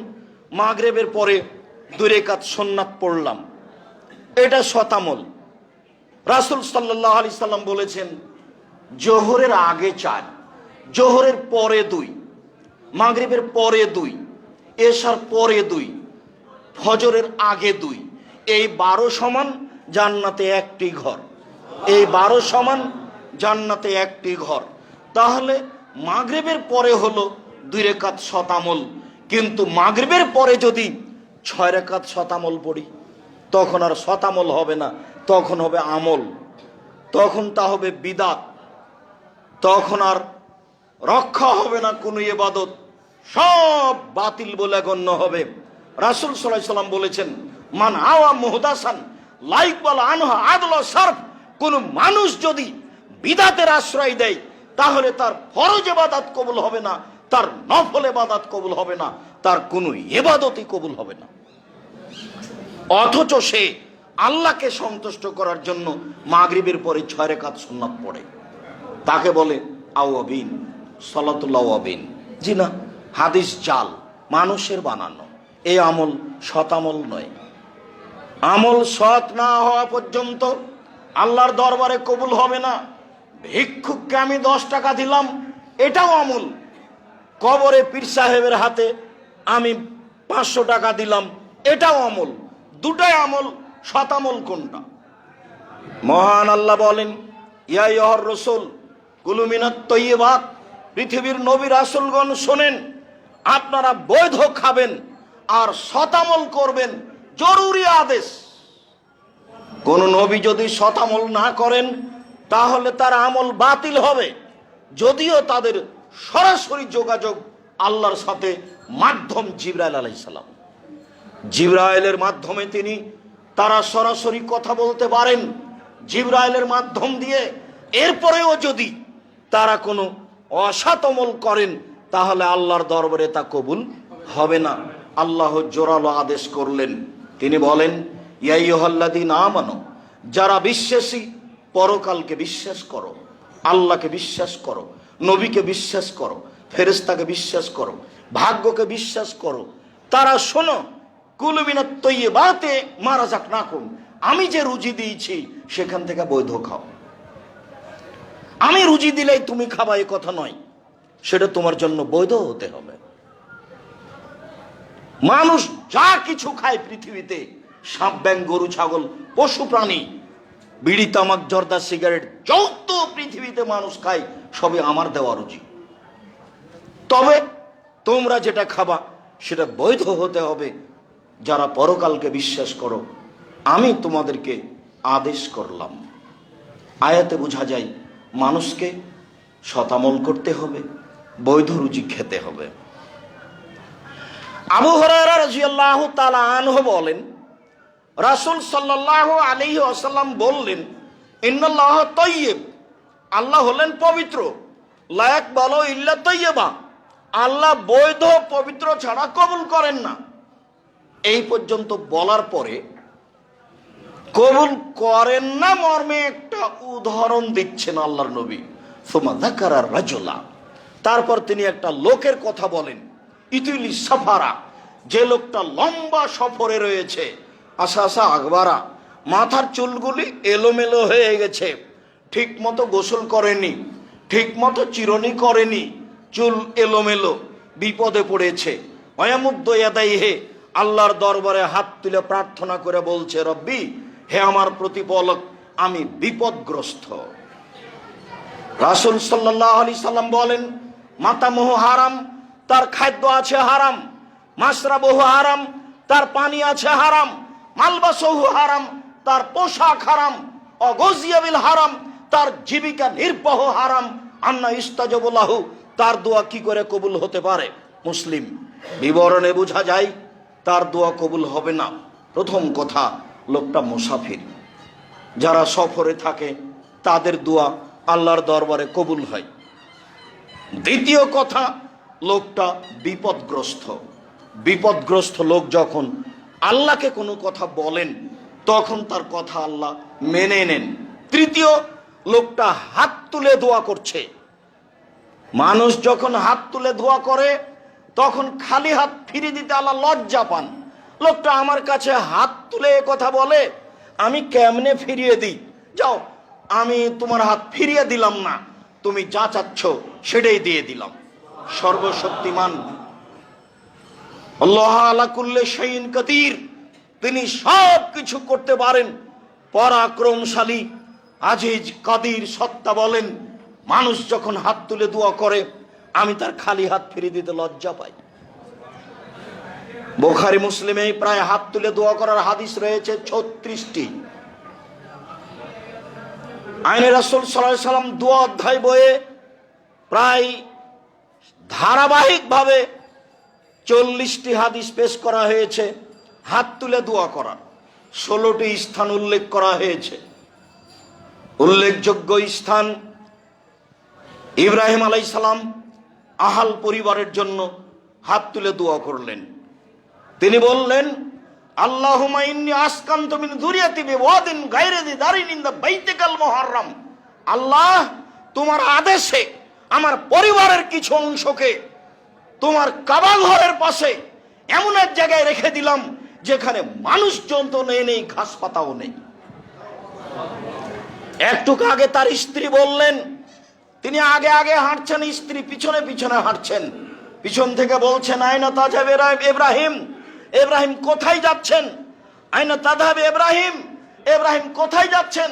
মাগরিবের পরে 2 রাকাত সুন্নাত পড়লাম, এটা সৎ আমল। রাসূল সাল্লাল্লাহু আলাইহি সাল্লাম বলেছেন, জোহরের আগে 4, জোহরের পরে 2, মাগরিবের পরে 2, এশার পরে 2, ফজরের আগে 2, এই 12 সমান জান্নাতে একটি ঘর। এই 12 সমান জান্নাতে একটি ঘর। তাহলে মাগরিবের পরে হলো 2 রাকাত সৎ আমল, কিন্তু মাগরিবের পরে যদি 6 রাকাত সৎ আমল পড়ি তখন আর সৎ আমল হবে না, তখন হবে আমল, তখন তা হবে বিদাত, তখন আর রক্ষা হবে না কোনো ইবাদত, সব বাতিল বলে গণ্য হবে। রাসূল সাল্লাল্লাহু আলাইহি সাল্লাম বলেছেন, মান আওয়া মুহদাসান লা ইকবাল আনহু আদল সারফ, কোন মানুষ যদি বিদাতের আশ্রয় দেয় তাহলে তার ফরজ ইবাদত কবুল হবে না, তার নফল ইবাদত কবুল হবে না, তার কোনো ইবাদতই কবুল হবে না। অথচ সে আল্লাহকে সন্তুষ্ট করার জন্য মাগরিবের পরে 6 রাকাত সুন্নাত পড়ে, তাকে বলে আওয়াবিন, সালাতুল আওয়াবিন। জি না, হাদিস জাল, মানুষের বানানো। এই আমল সৎ আমল নয়। আমল সৎ না হওয়া পর্যন্ত আল্লাহর দরবারে কবুল হবে না। ভিক্ষুককে আমি 10 টাকা দিলাম, এটাও আমল। কবরে পীর সাহেবের হাতে আমি 500 টাকা দিলাম, এটাও আমল। দুটাই আমল। সৎ আমল কোনটা? মহান আল্লাহ বলেন, ইয়া আইয়ুহার রাসূল কুলু মিনাত তাইয়্যিবাত, পৃথিবীর নবী রাসূলগণ শোনেন, আপনারা বৈধ খাবেন আর সৎ আমল করবেন, জরুরি আদেশ। কোন নবী যদি সৎ আমল না করেন তাহলে তার আমল বাতিল হবে, যদিও তাদের সরাসরি যোগাযোগ আল্লাহর সাথে মাধ্যম জিবরাইল আলাইহিস সালাম। জিবরাইলের মাধ্যমে তারা সরাসরি কথা বলতে পারেন, জিবরাইলের মাধ্যম দিয়ে। এরপরেও যদি তারা কোনো অসৎ আমল করেন তাহলে আল্লাহর দরবারে তা কবুল হবে না। আল্লাহ জোরালো আদেশ করলেন, তিনি বলেন, ইয়া আইয়ুহাল্লাযীনা আমানু, যারা বিশ্বাসী, পরকালকে বিশ্বাস করো, আল্লাহকে বিশ্বাস করো, নবীকে বিশ্বাস করো, ফেরেশতাকে বিশ্বাস করো, ভাগ্যকে বিশ্বাস করো, তারা শোনো, কুলু মিনাত তাইয়্যিবাতি মা রাযাকনাকুম, আমি যে রুজি দিয়েছি সেখান থেকে বৈধ খাও। আমি রুজি দিলেই তুমি খাবা এই কথা নয়, সেটা তোমার জন্য বৈধ হতে হবে। মানুষ যা কিছু খায় পৃথিবীতে, সাপ, ব্যাঙ, গরু, ছাগল, পশু প্রাণী, বিড়ি, তামাক, জর্দা, সিগারেট, যত পৃথিবীতে মানুষ খায় সবই আমার দেওয়া রুজি। তবে তোমরা যেটা খাবা সেটা বৈধ হতে হবে। যারা পরকালকে বিশ্বাস করো, আমি তোমাদেরকে আদেশ করলাম। আয়াতে বোঝা যায় মানুষকে সতামল করতে হবে, বৈধ রুজি খেতে হবে। আবু হুরায়রা রাদিয়াল্লাহু তাআলা আনহু বলেন, রাসূল সাল্লাল্লাহু আলাইহি ওয়াসাল্লাম বললেন, ইন্নাল্লাহ তাইয়্যিব, আল্লাহ হলেন পবিত্র, লা ইয়াকবালু ইল্লা তাইয়্যিবা, আল্লাহ বৈধ পবিত্র ছাড়া কবুল করেন না। এই পর্যন্ত বলার পরে কবুল করেন না মর্মে একটা উদাহরণ দিচ্ছেন আল্লাহর নবী। সুমা যাকারা রাজুলা, তারপর তিনি একটা লোকের কথা বলেন, ইতিলি সাফারা, যে লোকটা লম্বা সফরে রয়েছে, আশা আশা আকবারা, মাথার চুলগুলি এলোমেলো হয়ে গেছে, ঠিক মতো গোসল করেনি, ঠিক মতো চিরুনি করেনি, চুল এলোমেলো, বিপদে পড়েছে। ওয়ামুদ্দু ইয়াদাইহি, আল্লাহর দরবারে হাত তুলে প্রার্থনা করে বলছে, রব্বি, হে আমার প্রতিপালক, আমি বিপদগ্রস্ত। রাসূল সাল্লাল্লাহু আলাইহি সাল্লাম বলেন, মাতামুহু হারাম, তার খাদ্য আছে হারাম, মাশরাবুহু হারাম, তার পানি আছে হারাম, মালবাসুহু হারাম, তার পোশাক হারাম, অগজিয়া বিল হারাম, তার জীবিকা নির্বাহ হারাম, আন্না ইস্তাজাবু লাহু, তার দোয়া কি করে কবুল হতে পারে? মুসলিম বিবরণে বোঝা যায় তার দোয়া কবুল হবে না। প্রথম কথা, লোকটা মুসাফির, যারা সফরে থাকে তাদের দোয়া আল্লাহর দরবারে কবুল হয়। দ্বিতীয় কথা, লোকটা বিপদগ্রস্ত। বিপদগ্রস্ত লোক যখন আল্লাহকে কোনো কথা বলেন তখন তার কথা আল্লাহ মেনে নেন। তৃতীয়, লোকটা হাত তুলে দোয়া করছে। মানুষ যখন হাত তুলে দোয়া করে তখন খালি হাত ফিরিয়ে দিতে আল্লাহ লজ্জা পান। লোকটা আমার কাছে হাত তুলে কথা বলে, আমি কেমনে ফিরিয়ে দিই? যাও, আমি তোমার হাত ফিরিয়ে দিলাম না, তুমি যা চাচ্ছ সেটাই দিয়ে দিলাম। সর্বশক্তিমান আল্লাহ আলা কুল্লি শাইইন কাদির, তিনি সব কিছু করতে পারেন, পরাক্রমশালী, আজিজ, কাদির, সত্তা বলেন। মানুষ যখন হাত তুলে দোয়া করে আমি তার খালি হাত ফিরিয়ে দিতে লজ্জা পাই। বুখারী মুসলিমে প্রায় হাত তুলে দোয়া করার হাদিস রয়েছে 36টি। আইনে রাসূল সাল্লাল্লাহু আলাইহি সাল্লাম দোয়া অধ্যায় বইয়ে প্রায় ধারাবাহিকভাবে 40টি হাদিস পেশ করা হয়েছে হাত তুলে দোয়া করার। 16টি স্থান উল্লেখ করা হয়েছে। উল্লেখযোগ্য স্থান, ইব্রাহিম আলাইহিস সালাম আহাল পরিবারের জন্য হাত তুলে দোয়া করলেন। তিনি বললেন, আল্লাহুম্মা ইন্নী আসকানতু মিন যুররিয়াতি বিওয়াদিন গায়রি যি দারিন ইনদা বাইতিকাল মুহাররাম। আল্লাহ, তোমার আদেশে আমার পরিবারের কিছু অংশকে তোমার কাবা ঘরের পাশে এমন এক জায়গায় রেখে দিলাম যেখানে মানুষজন তো নেই, ঘাস পাতাও নেই। একটু আগে তার স্ত্রী বললেন, তিনি আগে আগে হাঁটছেন, স্ত্রী পিছনে পিছনে হাঁটছেন। পিছন থেকে বলছেন, আইনা তাযহাব ইব্রাহিম, ইব্রাহিম কোথায় যাচ্ছেন? আইনা তাযহাব ইব্রাহিম, ইব্রাহিম কোথায় যাচ্ছেন?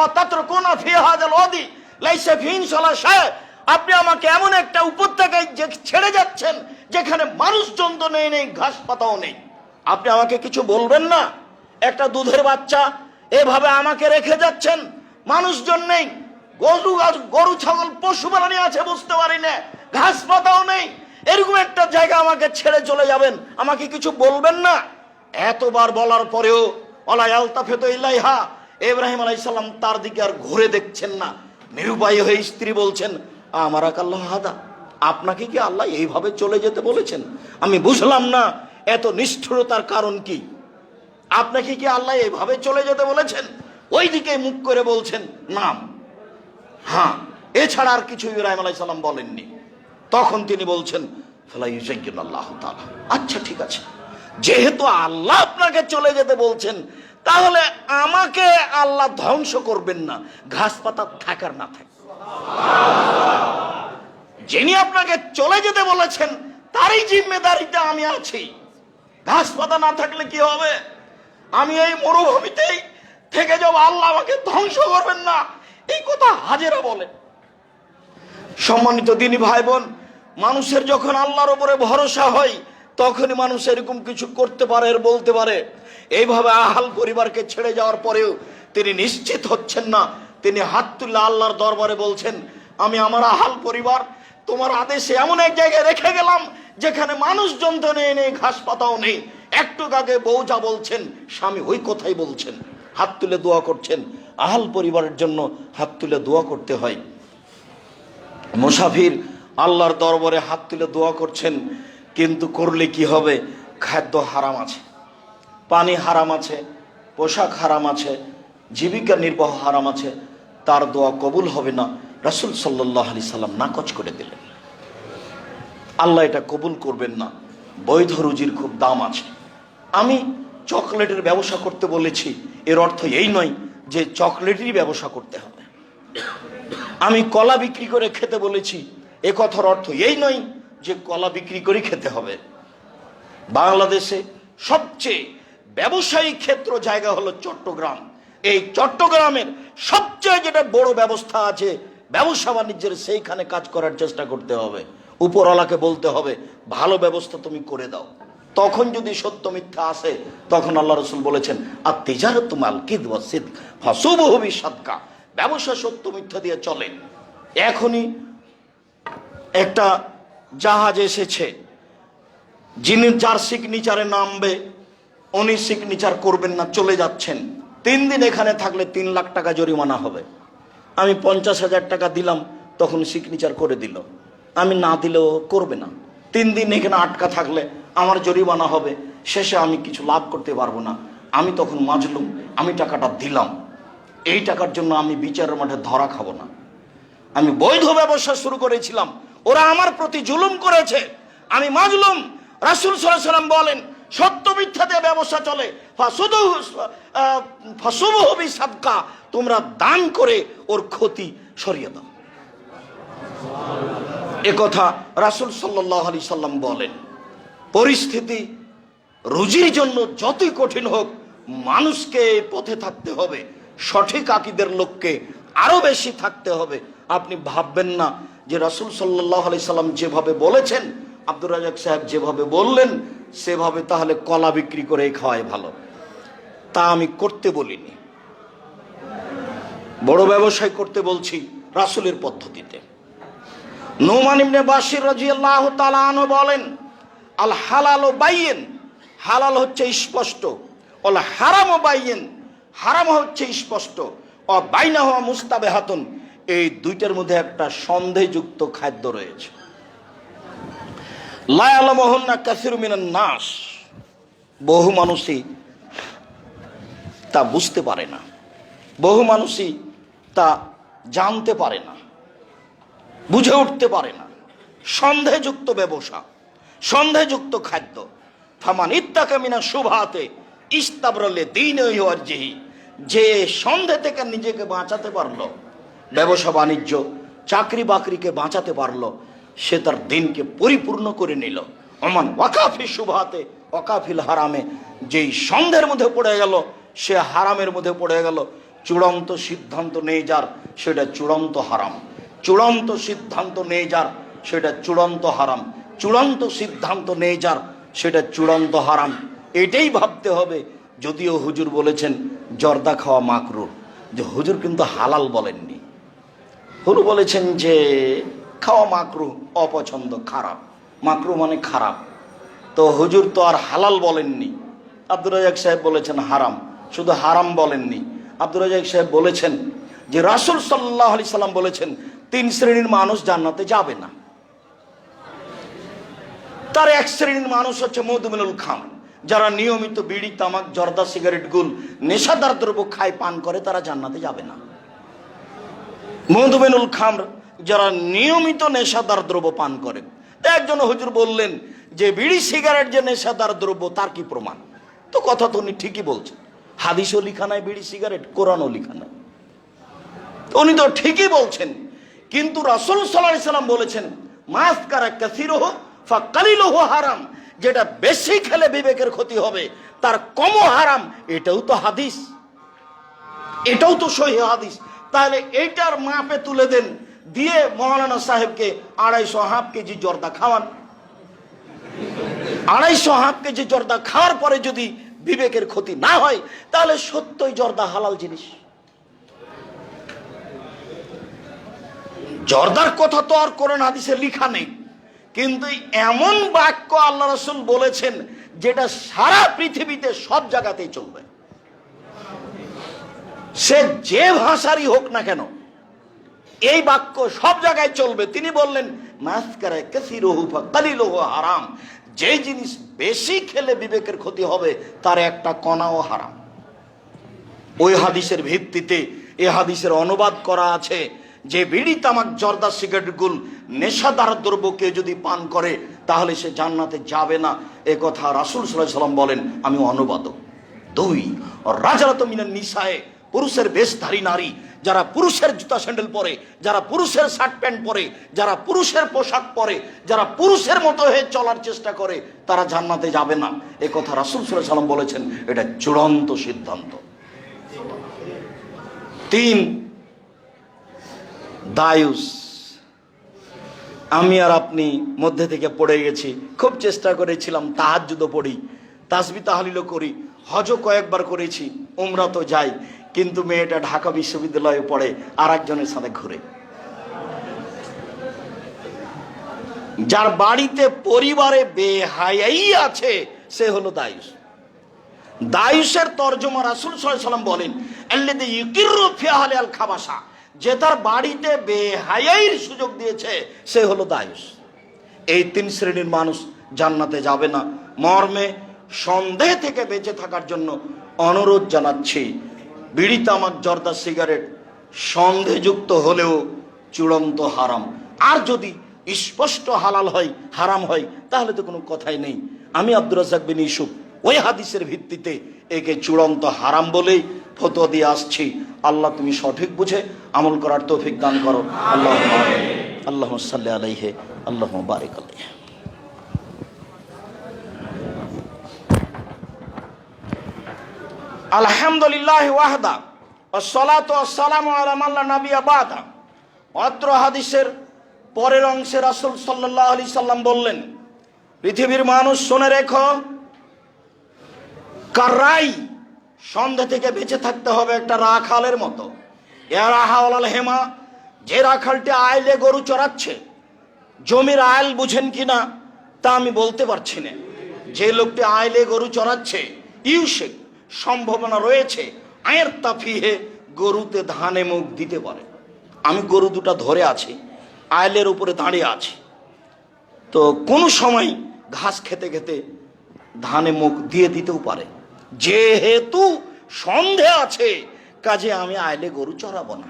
অতাতরকুনা ফি হাযাল ওয়াদি লাইসা ফিহি ইনশাআল্লাহ শায়, আপনি আমাকে এমন একটা উপত্যকায় ছেড়ে যাচ্ছেন যেখানে মানুষজন তো নেই, ঘাস পাতাও নেই। আপনি আমাকে কিছু বলবেন না? একটা দুধের বাচ্চা এভাবে আমাকে রেখে যাচ্ছেন, মানুষজন নেই, গরু ছাগল পশু প্রাণী আছে বুঝতে পারি না, ঘাস পাতাও নেই, এরকম একটা জায়গা আমাকে ছেড়ে চলে যাবেন, আমাকে কিছু বলবেন না? এতবার বলার পরেও ওয়ালা ইয়ালতাফিতু ইলাইহা, ইব্রাহিম আলাইহিস সালাম তার দিকে আর ঘুরে দেখছেন না। নিরুপায় হয়ে স্ত্রী বলছেন, আমারাকাল্লাহ হাদা, আপনাকে কি আল্লাহ এইভাবে চলে যেতে বলেছেন? আমি বুঝলাম না এত নিষ্ঠুরতার কারণ কি? আপনাকে কি আল্লাহ এইভাবে চলে যেতে বলেছেন? ওই দিকে মুখ করে বলছেন নাম। হ্যাঁ, এছাড়া আর কিছু ইব্রাহিম আলাইহিস সালাম বলেননি। তখন তিনি বলছেন, ফালা ইউজাইয়িনাল্লাহু তাআলা, আচ্ছা ঠিক আছে, যেহেতু আল্লাহ আপনাকে চলে যেতে বলছেন তাহলে আমাকে আল্লাহ ধ্বংস করবেন না, ঘাস পাতা থাকার না থাকে। যিনি আপনাকে চলে যেতে বলেছেন তারই জিম্মেদারিতে আমি আছি। ঘাস পাতা না থাকলে কি হবে? আমি এই মরুভূমিতেই থেকে যাব, আল্লাহ আমাকে ধ্বংস করবেন না, এই কথা হাজেরা বলে। সম্মানিত দিনী ভাই বোন, মানুষের যখন আল্লাহর উপরে ভরসা হয় তখনই মানুষ এরকম কিছু করতে পারে, বলতে পারে। এইভাবে আহাল পরিবারকে ছেড়ে যাওয়ার পরেও তিনি নিশ্চিত হচ্ছেন না। তিনি হাত তুলে আল্লাহর দরবারে বলছেন, আমি আমার আহাল পরিবার তোমার আদেশে এমন এক জায়গায় রেখে গেলাম যেখানে মানুষজন তো নেই, ঘাস পাতাও নেই। একটু আগে বউ যা বলছেন স্বামী ওই কথাই বলছেন, হাত তুলে দোয়া করছেন। আহাল পরিবারের জন্য হাত তুলে দোয়া করতে হয়। মুসাফির আল্লাহর দরবারে হাত তুলে দোয়া করছেন, কিন্তু করলে কি হবে? খাদ্য হারাম আছে, পানি হারাম আছে, পোশাক হারাম আছে, জীবিকা নির্বাহ হারাম আছে, তার দোয়া কবুল হবে না। রাসূল সাল্লাল্লাহু আলাইহি সাল্লাম নাকচ করে দিলেন, আল্লাহ এটা কবুল করবেন না। বৈধ রুজির খুব দাম আছে। আমি চকলেটের ব্যবসা করতে বলেছি, এর অর্থ এই নয় যে চকলেটেরই ব্যবসা করতে হবে। আমি কলা বিক্রি করে খেতে বলেছি, এ কথার অর্থ এই নয় যে কলা বিক্রি করে খেতে হবে। বাংলাদেশে সবচেয়ে ব্যবসায়িক ক্ষেত্র জায়গা হলো চট্টগ্রাম। এই চট্টগ্রামের সবচেয়ে যেটা বড় ব্যবস্থা আছে ব্যবসা বাণিজ্যের, সেইখানে কাজ করার চেষ্টা করতে হবে। উপরওয়ালাকে বলতে হবে ভালো ব্যবস্থা তুমি করে দাও। তখন যদি সত্য মিথ্যা আসে তখন আল্লাহ রাসূল বলেছেন, আর তিজারাতু মাল কিযব ওয়া সিদক ফাসুবহু বিসাদকা, ব্যবসা সত্য মিথ্যা দিয়ে চলে। এখনই একটা জাহাজ এসেছে, যিনি যার সিগনেচারে নামবে উনি সিগনেচার করবেন না, চলে যাচ্ছেন। 3 দিন এখানে থাকলে 3 লাখ টাকা জরিমানা হবে। আমি 50,000 টাকা দিলাম, তখন সিগনেচার করে দিল। আমি না দিলেও করবে না। 3 দিন এখানে আটকা থাকলে আমার জরিমানা হবে, শেষে আমি কিছু লাভ করতে পারবো না। আমি তখন মাজলুম, আমি টাকাটা দিলাম, এই টাকার জন্য আমি বিচারের মাঠে ধরা খাবো না। আমি বৈধ ব্যবসা শুরু করেছিলাম, ওরা আমার প্রতি জুলুম করেছে, আমি মাজলুম। রাসূল সাল্লাল্লাহু আলাইহি ওয়াসাল্লাম বলেন, সত্য মিথ্যাতে ব্যবসা চলে, ফাসুবহু বিসাদকা, তোমরা দান করে ওর ক্ষতি সরিয়ে দাও। এ কথা রাসূল সাল্লাল্লাহু আলাইহি সাল্লাম বলেন। পরিস্থিতি রুজির জন্য যতই কঠিন হোক, মানুষকে পথে থাকতে হবে, সঠিক আকীদার লোককে আরো বেশি থাকতে হবে। আপনি ভাববেন না যে রাসূল সাল্লাল্লাহু আলাইহি সাল্লাম যেভাবে বলেছেন, আব্দুর রাজ্জাক সাহেব যেভাবে বললেন সেভাবে তাহলে কলা বিক্রি করে খাওয়াই ভালো। তা আমি করতে বলিনি, বড় ব্যবসায় করতে বলছি রাসূলের পদ্ধতিতে। নুমান ইবনে বাশির রাদিয়াল্লাহু তাআলা আনহু বলেন, আল হালালু বাইয়িন, হালাল হচ্ছে স্পষ্ট, ওয়াল হারামু বাইয়িন, হারাম হচ্ছে স্পষ্ট, ও বাইনাহুমা মুস্তাবিহাতুন, এই দুইটার মধ্যে একটা সন্দেহযুক্ত খাদ্য রয়েছে। লা ইয়ালামুহুন্না কাসীরু মিনান নাস, বহু মানুষই তা বুঝতে পারে না, বহু মানুষই তা জানতে পারে না, বুঝে উঠতে পারে না। সন্দেহযুক্ত ব্যবসা, সন্দেহযুক্ত খাদ্য। ফামান ইত্তাকা মিনা শুবহাতে ইস্তাবরালে দীনিহি ওয়া ইরজিহি, যে সন্দেহ থেকে নিজেকে বাঁচাতে পারলো, ব্যবসা বাণিজ্য চাকরি বাকরিকে বাঁচাতে পারলো, সে তার দিনকে পরিপূর্ণ করে নিল। ওমান ওয়াকাফি শুবহাতে ওয়াকাফিল হারামে, যেই সন্দেহের মধ্যে পড়ে গেল সে হারামের মধ্যে পড়ে গেল। চূড়ান্ত সিদ্ধান্ত নেই যার, সেটা চূড়ান্ত হারাম। চূড়ান্ত সিদ্ধান্ত নেই যার, সেটা চূড়ান্ত হারাম। চূড়ান্ত সিদ্ধান্ত নেই যার, সেটা চূড়ান্ত হারাম। এটাই ভাবতে হবে। যদিও হুজুর বলেছেন জর্দা খাওয়া মাকরুহ, যে হুজুর কিন্তু হালাল বলেননি। হুজুর বলেছেন যে খাওয়া মাকরুহ, অপছন্দ, খারাপ। মাকরুহ মানে খারাপ, তো হুজুর তো আর হালাল বলেননি। আব্দুর রাজ্জাক সাহেব বলেছেন হারাম, শুধু হারাম বলেননি। আব্দুর রাজ্জাক সাহেব বলেছেন যে রাসূল সাল্লাল্লাহু আলাইহি সাল্লাম বলেছেন 3 শ্রেণীর মানুষ জান্নাতে যাবে না। তার এক শ্রেণীর মানুষ হচ্ছে মদমিনুল খামর, যারা নিয়মিত বিড়ি, তামাক, জর্দা, সিগারেট, গুল, নেশাদার দ্রব্য খায়, পান করে, তারা জান্নাতে যাবে না। মদমিনুল খামর, যারা নিয়মিত নেশাদার দ্রব্য পান করে। একজন হুজুর বললেন যে বিড়ি সিগারেট যে নেশাদার দ্রব্য, তার কি প্রমাণ? তো কথা তো উনি ঠিকই বলছেন, হাদিসও লিখা নাই বিড়ি সিগারেট, কোরআনও লিখা নাই, উনি তো ঠিকই বলছেন। কিন্তু রাসূল সাল্লাল্লাহু আলাইহি সাল্লাম বলেছেন মাসকারা কাসীরুহু ফাকালিলুহু হারাম, যেটা বেশি খেলে বিবেকের ক্ষতি হবে তার কমও হারাম। এটাও তো হাদিস, এটাও তো সহিহ হাদিস। তাহলে এইটার মাপে তুলে দেন, দিয়ে মাওলানা সাহেবকে 250 কেজি জর্দা খাওয়ান। 250 কেজি জর্দা খাওয়ার পরে যদি বিবেকের ক্ষতি না হয়, তাহলে সত্যই জর্দা হালাল জিনিস। জর্দার কথা তো আর কোরআন হাদিসে লেখা নেই, কিন্তু এমন বাক্য আল্লাহ রাসূল বলেছেন যেটা সারা পৃথিবীতে সব জায়গাতেই চলবে, সে যে ভাষারই হোক না কেন, এই বাক্য সব জায়গায় চলবে। তিনি বললেন মাসকারা কাসীরুহু ফাকালিলুহু হারাম, যে জিনিস বেশি খেলে বিবেকের ক্ষতি হবে তার একটা কণাও হারাম। ওই হাদিসের ভিত্তিতে এ হাদিসের অনুবাদ করা আছে যে বিড়ি, তামাক, জর্দা, সিগারেট, গুল, নেশাদার দ্রব্যকে যদি পান করে তাহলে সে জান্নাতে যাবে না। এ কথা রাসূল সাল্লাল্লাহু আলাইহি সাল্লাম বলেন, আমি অনুবাদক। 2, রাজারাত মিনান নিসায়ে, পুরুষের বেশধারী নারী, যারা পুরুষের জুতা স্যান্ডেল পরে, যারা পুরুষের শার্ট প্যান্ট পরে, যারা পুরুষের পোশাক পরে, যারা পুরুষের মতো হয়ে চলার চেষ্টা করে, তারা জান্নাতে যাবে না। এ কথা রাসূল সাল্লাল্লাহু আলাইহি সাল্লাম বলেছেন, এটা চূড়ান্ত সিদ্ধান্ত। 3, দায়ুস। আমি আর আপনি মধ্যে থেকে পড়ে গেছি। খুব চেষ্টা করেছিলাম তাহাজ্জুদও পড়ি, তাসবিহ তাহলিলও করি, হজও কয়েকবার করেছি, উমরা তো যাই, কিন্তু মেয়েটা ঢাকা বিশ্ববিদ্যালয়ে পড়ে আর একজনের সাথে ঘুরে। যার বাড়িতে পরিবারে বেহায়াই আছে সে হলো দায়ুস। দায়ুসের তর্জমা রাসূল সাল্লাল্লাহু আলাইহি ওয়াসাল্লাম বলেন আল্লাযী ইউকিরু ফি আহলি আল খাবাসা, যে তার বাড়িতে বেহায়াইর সুযোগ দিয়েছে সে হলো দায়ুস। এই তিন শ্রেণীর মানুষ জান্নাতে যাবে না মর্মে সন্দেহ থেকে বেঁচে থাকার জন্য অনুরোধ জানাচ্ছি। বিড়ি, তামাক, জর্দা, সিগারেট সন্দেহযুক্ত হলেও চূড়ান্ত হারাম। আর যদি স্পষ্ট হালাল হয়, হারাম হয়, তাহলে তো কোনো কথাই নেই। আমি আব্দুর রাজ্জাক বিন ইউসুফ ওই হাদিসের ভিত্তিতে একে চূড়ান্ত হারাম বলেই ফতোয়া দিয়ে আসছি। আল্লাহ তুমি সঠিক বুঝে আমল করার তৌফিক দান করো। আল্লাহুম্মা সাল্লি আলাইহি আল্লাহুম্মা বারিক আলাইহি। আলহামদুলিল্লাহ ওয়াহদা ওয়াসসালাতু ওয়াসসালামু আলা মান লা নাবিয়্যা বাদা। অত্র হাদিসের পরের অংশে রাসূল সাল্লাল্লাহু আলাইহি সাল্লাম বললেন, পৃথিবীর মানুষ শুনে রেখো, কারাই সন্দেহ থেকে বেঁচে থাকতে হবে একটা রাখালের মতো। ইয়ারাহাওয়াল হেমা, যে রাখালটি আইলে গরু চড়াচ্ছে, জমির আইল বুঝেন কিনা তা আমি বলতে পারছি না। যে লোকটি আইলে গরু চড়াচ্ছে, ইউসেক সম্ভাবনা রয়েছে আয়ের তাফিহে গরুতে ধানে মুখ দিতে পারে। আমি গরু দুটা ধরে আছি, আইলের উপরে দাঁড়িয়ে আছি, তো কোনো সময় ঘাস খেতে খেতে ধানে মুখ দিয়ে দিতেও পারে। যেহেতু সন্দেহ আছে কাজে আমি আইলে গরু চড়াবো না।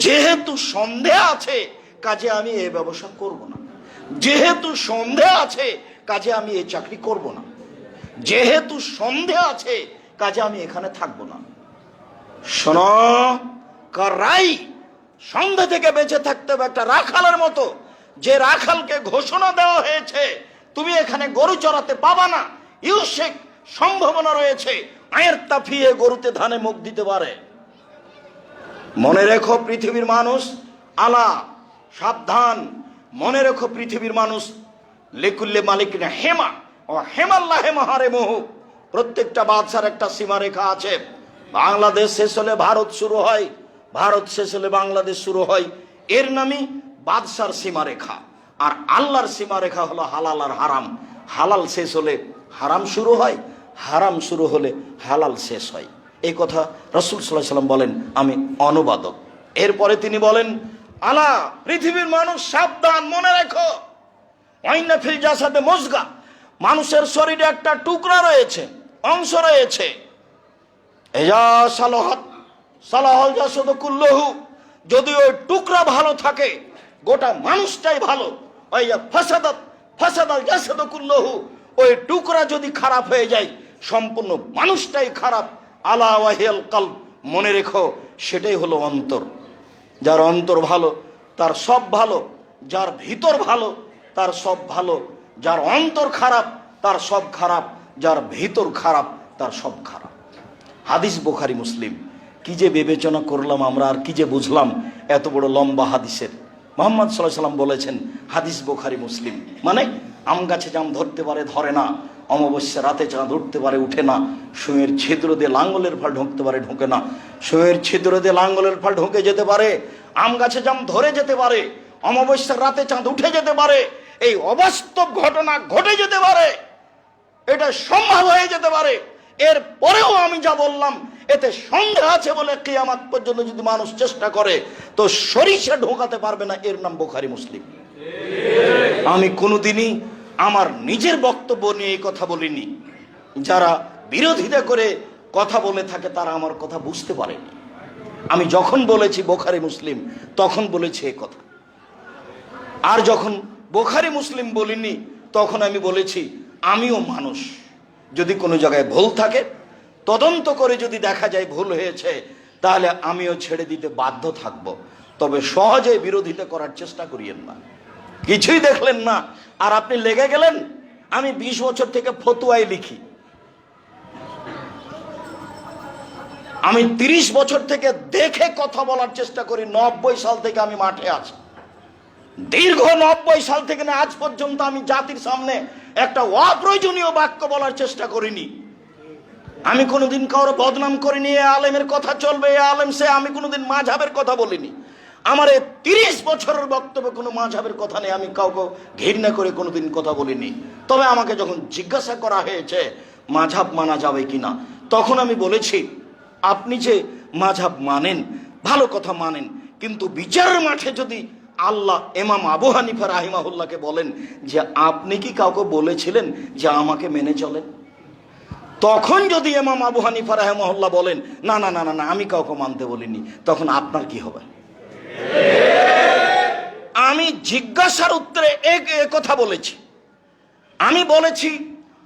যেহেতু সন্দেহ আছে কাজে আমি এই ব্যবসা করব না। যেহেতু সন্দেহ আছে কাজে আমি এই চাকরি করব না। যেহেতু সন্দেহ আছে কাজে আমি এখানে থাকবো না। শোনো, কারাই সন্দেহ থেকে বেঁচে থাকতে হবে একটা রাখালের মতো। যে রাখালকে ঘোষণা দেওয়া হয়েছে তুমি এখানে গরু চড়াতে পাবা না, ইউসেক সম্ভাবনা রয়েছে আয়ের তাফিয়ে গরুতে ধানে মুখ দিতে পারে। মনে রেখো পৃথিবীর মানুষ, আলা সাবধান, মনে রেখো পৃথিবীর মানুষ, লিকুল্লি মালিকিন হেমা ও হেমাল্লাহ হেমাহারে মোহ। প্রত্যেকটা বাদশার একটা সীমারেখা আছে। বাংলাদেশ শেষ হলে ভারত শুরু হয়, ভারত শেষ হলে বাংলাদেশ শুরু হয়। এর নামই বাদশার সীমারেখা। আর আল্লাহর সীমারেখা হলো হালাল আর হারাম। হালাল শেষ হলে হারাম শুরু হয়, হারাম শুরু হলে হালাল শেষ হয়। এই কথা রাসূল সাল্লাল্লাহু আলাইহি ওয়াসাল্লাম বলেন, আমি অনুবাদক। এরপরে তিনি বলেন, আলা পৃথিবীর মানুষ সাবধান, মনে রেখো, ওয়াইন্না ফিল জাসাদে মুজগা, মানুষের শরীরে একটা টুকরা রয়েছে, অংশ রয়েছে। এজা সালাহাত সালাহাল জাসাদু কুল্লুহু, যদি ওই টুকরা ভালো থাকে গোটা মানুষটাই ভালো। ওয়া ফাসাদাত ফাসাদাল জাসাদু কুল্লুহু, ওই টুকরা যদি খারাপ হয়ে যায় সম্পূর্ণ মানুষটাই খারাপ। আলা ওয়াহিয়াল কলব, মনে রেখো সেটাই হলো অন্তর। যার অন্তর ভালো তার সব ভালো, যার ভিতর ভালো তার সব ভালো। যার অন্তর খারাপ তার সব খারাপ, যার ভিতর খারাপ তার সব খারাপ। হাদিস বুখারী মুসলিম। কি যে বিবেচনা করলাম আমরা, আর কি যে বুঝলাম এত বড় লম্বা হাদিসের। মুহাম্মদ সাল্লাল্লাহু আলাইহি ওয়াসাল্লাম বলেছেন হাদিস বুখারী মুসলিম মানে, আম গাছে জাম ধরতে পারে ধরে না, অমাবস্যা রাতে চাঁদ উঠতে পারে উঠে না, সুঁয়ের ছিদ্র দিয়ে লাঙ্গলের ফাল ঢুকতে পারে ঢুকে না, সুঁয়ের ছিদ্র দিয়ে লাঙ্গলের ফাল ঢুকে যেতে পারে, আম গাছে জাম ধরে যেতে পারে, অমাবস্যার রাতে চাঁদ উঠে যেতে পারে, এই অবাস্তব ঘটনা ঘটে যেতে পারে, এটা সম্ভব হয়ে যেতে পারে। এর পরেও আমি যা বললাম এতে সন্দেহ আছে বলে কিয়ামত পর্যন্ত যদি মানুষ চেষ্টা করে তো সরিষা ঢোকাতে পারবে না। এর নাম বুখারী মুসলিম। আমি কোনোদিনই আমার নিজের বক্তব্য নিয়ে এই কথা বলিনি। যারা বিরোধিতা করে কথা বলে থাকে তারা আমার কথা বুঝতে পারেনি। আমি যখন বলেছি বুখারী মুসলিম তখন বলেছি এই কথা। আর যখন বুখারী মুসলিম বলিনি তখন আমি বলেছি আমিও মানুষ, যদি কোনো জায়গায় ভুল থাকে তদন্ত করে যদি দেখা যায় ভুল হয়েছে তাহলে আমিও ছেড়ে দিতে বাধ্য থাকব। তবে সহজে বিরোধিতা করার চেষ্টা করিয়েন না। কিছুই দেখলেন না আর আপনি লেগে গেলেন। আমি 20 বছর থেকে ফতোয়ায় লিখি। আমি 30 বছর থেকে দেখে কথা বলার চেষ্টা করি। 90 সাল থেকে আমি মাঠে আছি। দীর্ঘ 90 সাল থেকে না আজ পর্যন্ত আমি জাতির সামনে একটা অপ্রয়োজনীয় বাক্য বলার চেষ্টা করিনি। আমি কোনোদিন কারো বদনাম করিনি, এ আলেমের কথা চলবে, এ আলেম সে, আমি কোনোদিন মাযহাবের কথা বলিনি। আমার এই 30 বছরের বক্তব্যে কোনো মাযহাবের কথা নেই, আমি কাউকে ঘৃণা করে কোনোদিন কথা বলিনি। তবে আমাকে যখন জিজ্ঞাসা করা হয়েছে মাযহাব মানা যাবে কিনা, তখন আমি বলেছি আপনি যে মাযহাব মানেন ভালো কথা মানেন, কিন্তু বিচারের মাঠে যদি আল্লাহ ইমাম আবু হানিফা রাহিমাহুল্লাহকে বলেন যে আপনি কি কাউকে বলেছিলেন যে আমাকে মেনে চলেন, তখন যদি ইমাম আবু হানিফা রাহিমাহুল্লাহ বলেন না না না না আমি কাউকে মানতে বলিনি, তখন আপনার কি হবে? আমি জিজ্ঞাসার উত্তরে এক কথা বলেছি। আমি বলেছি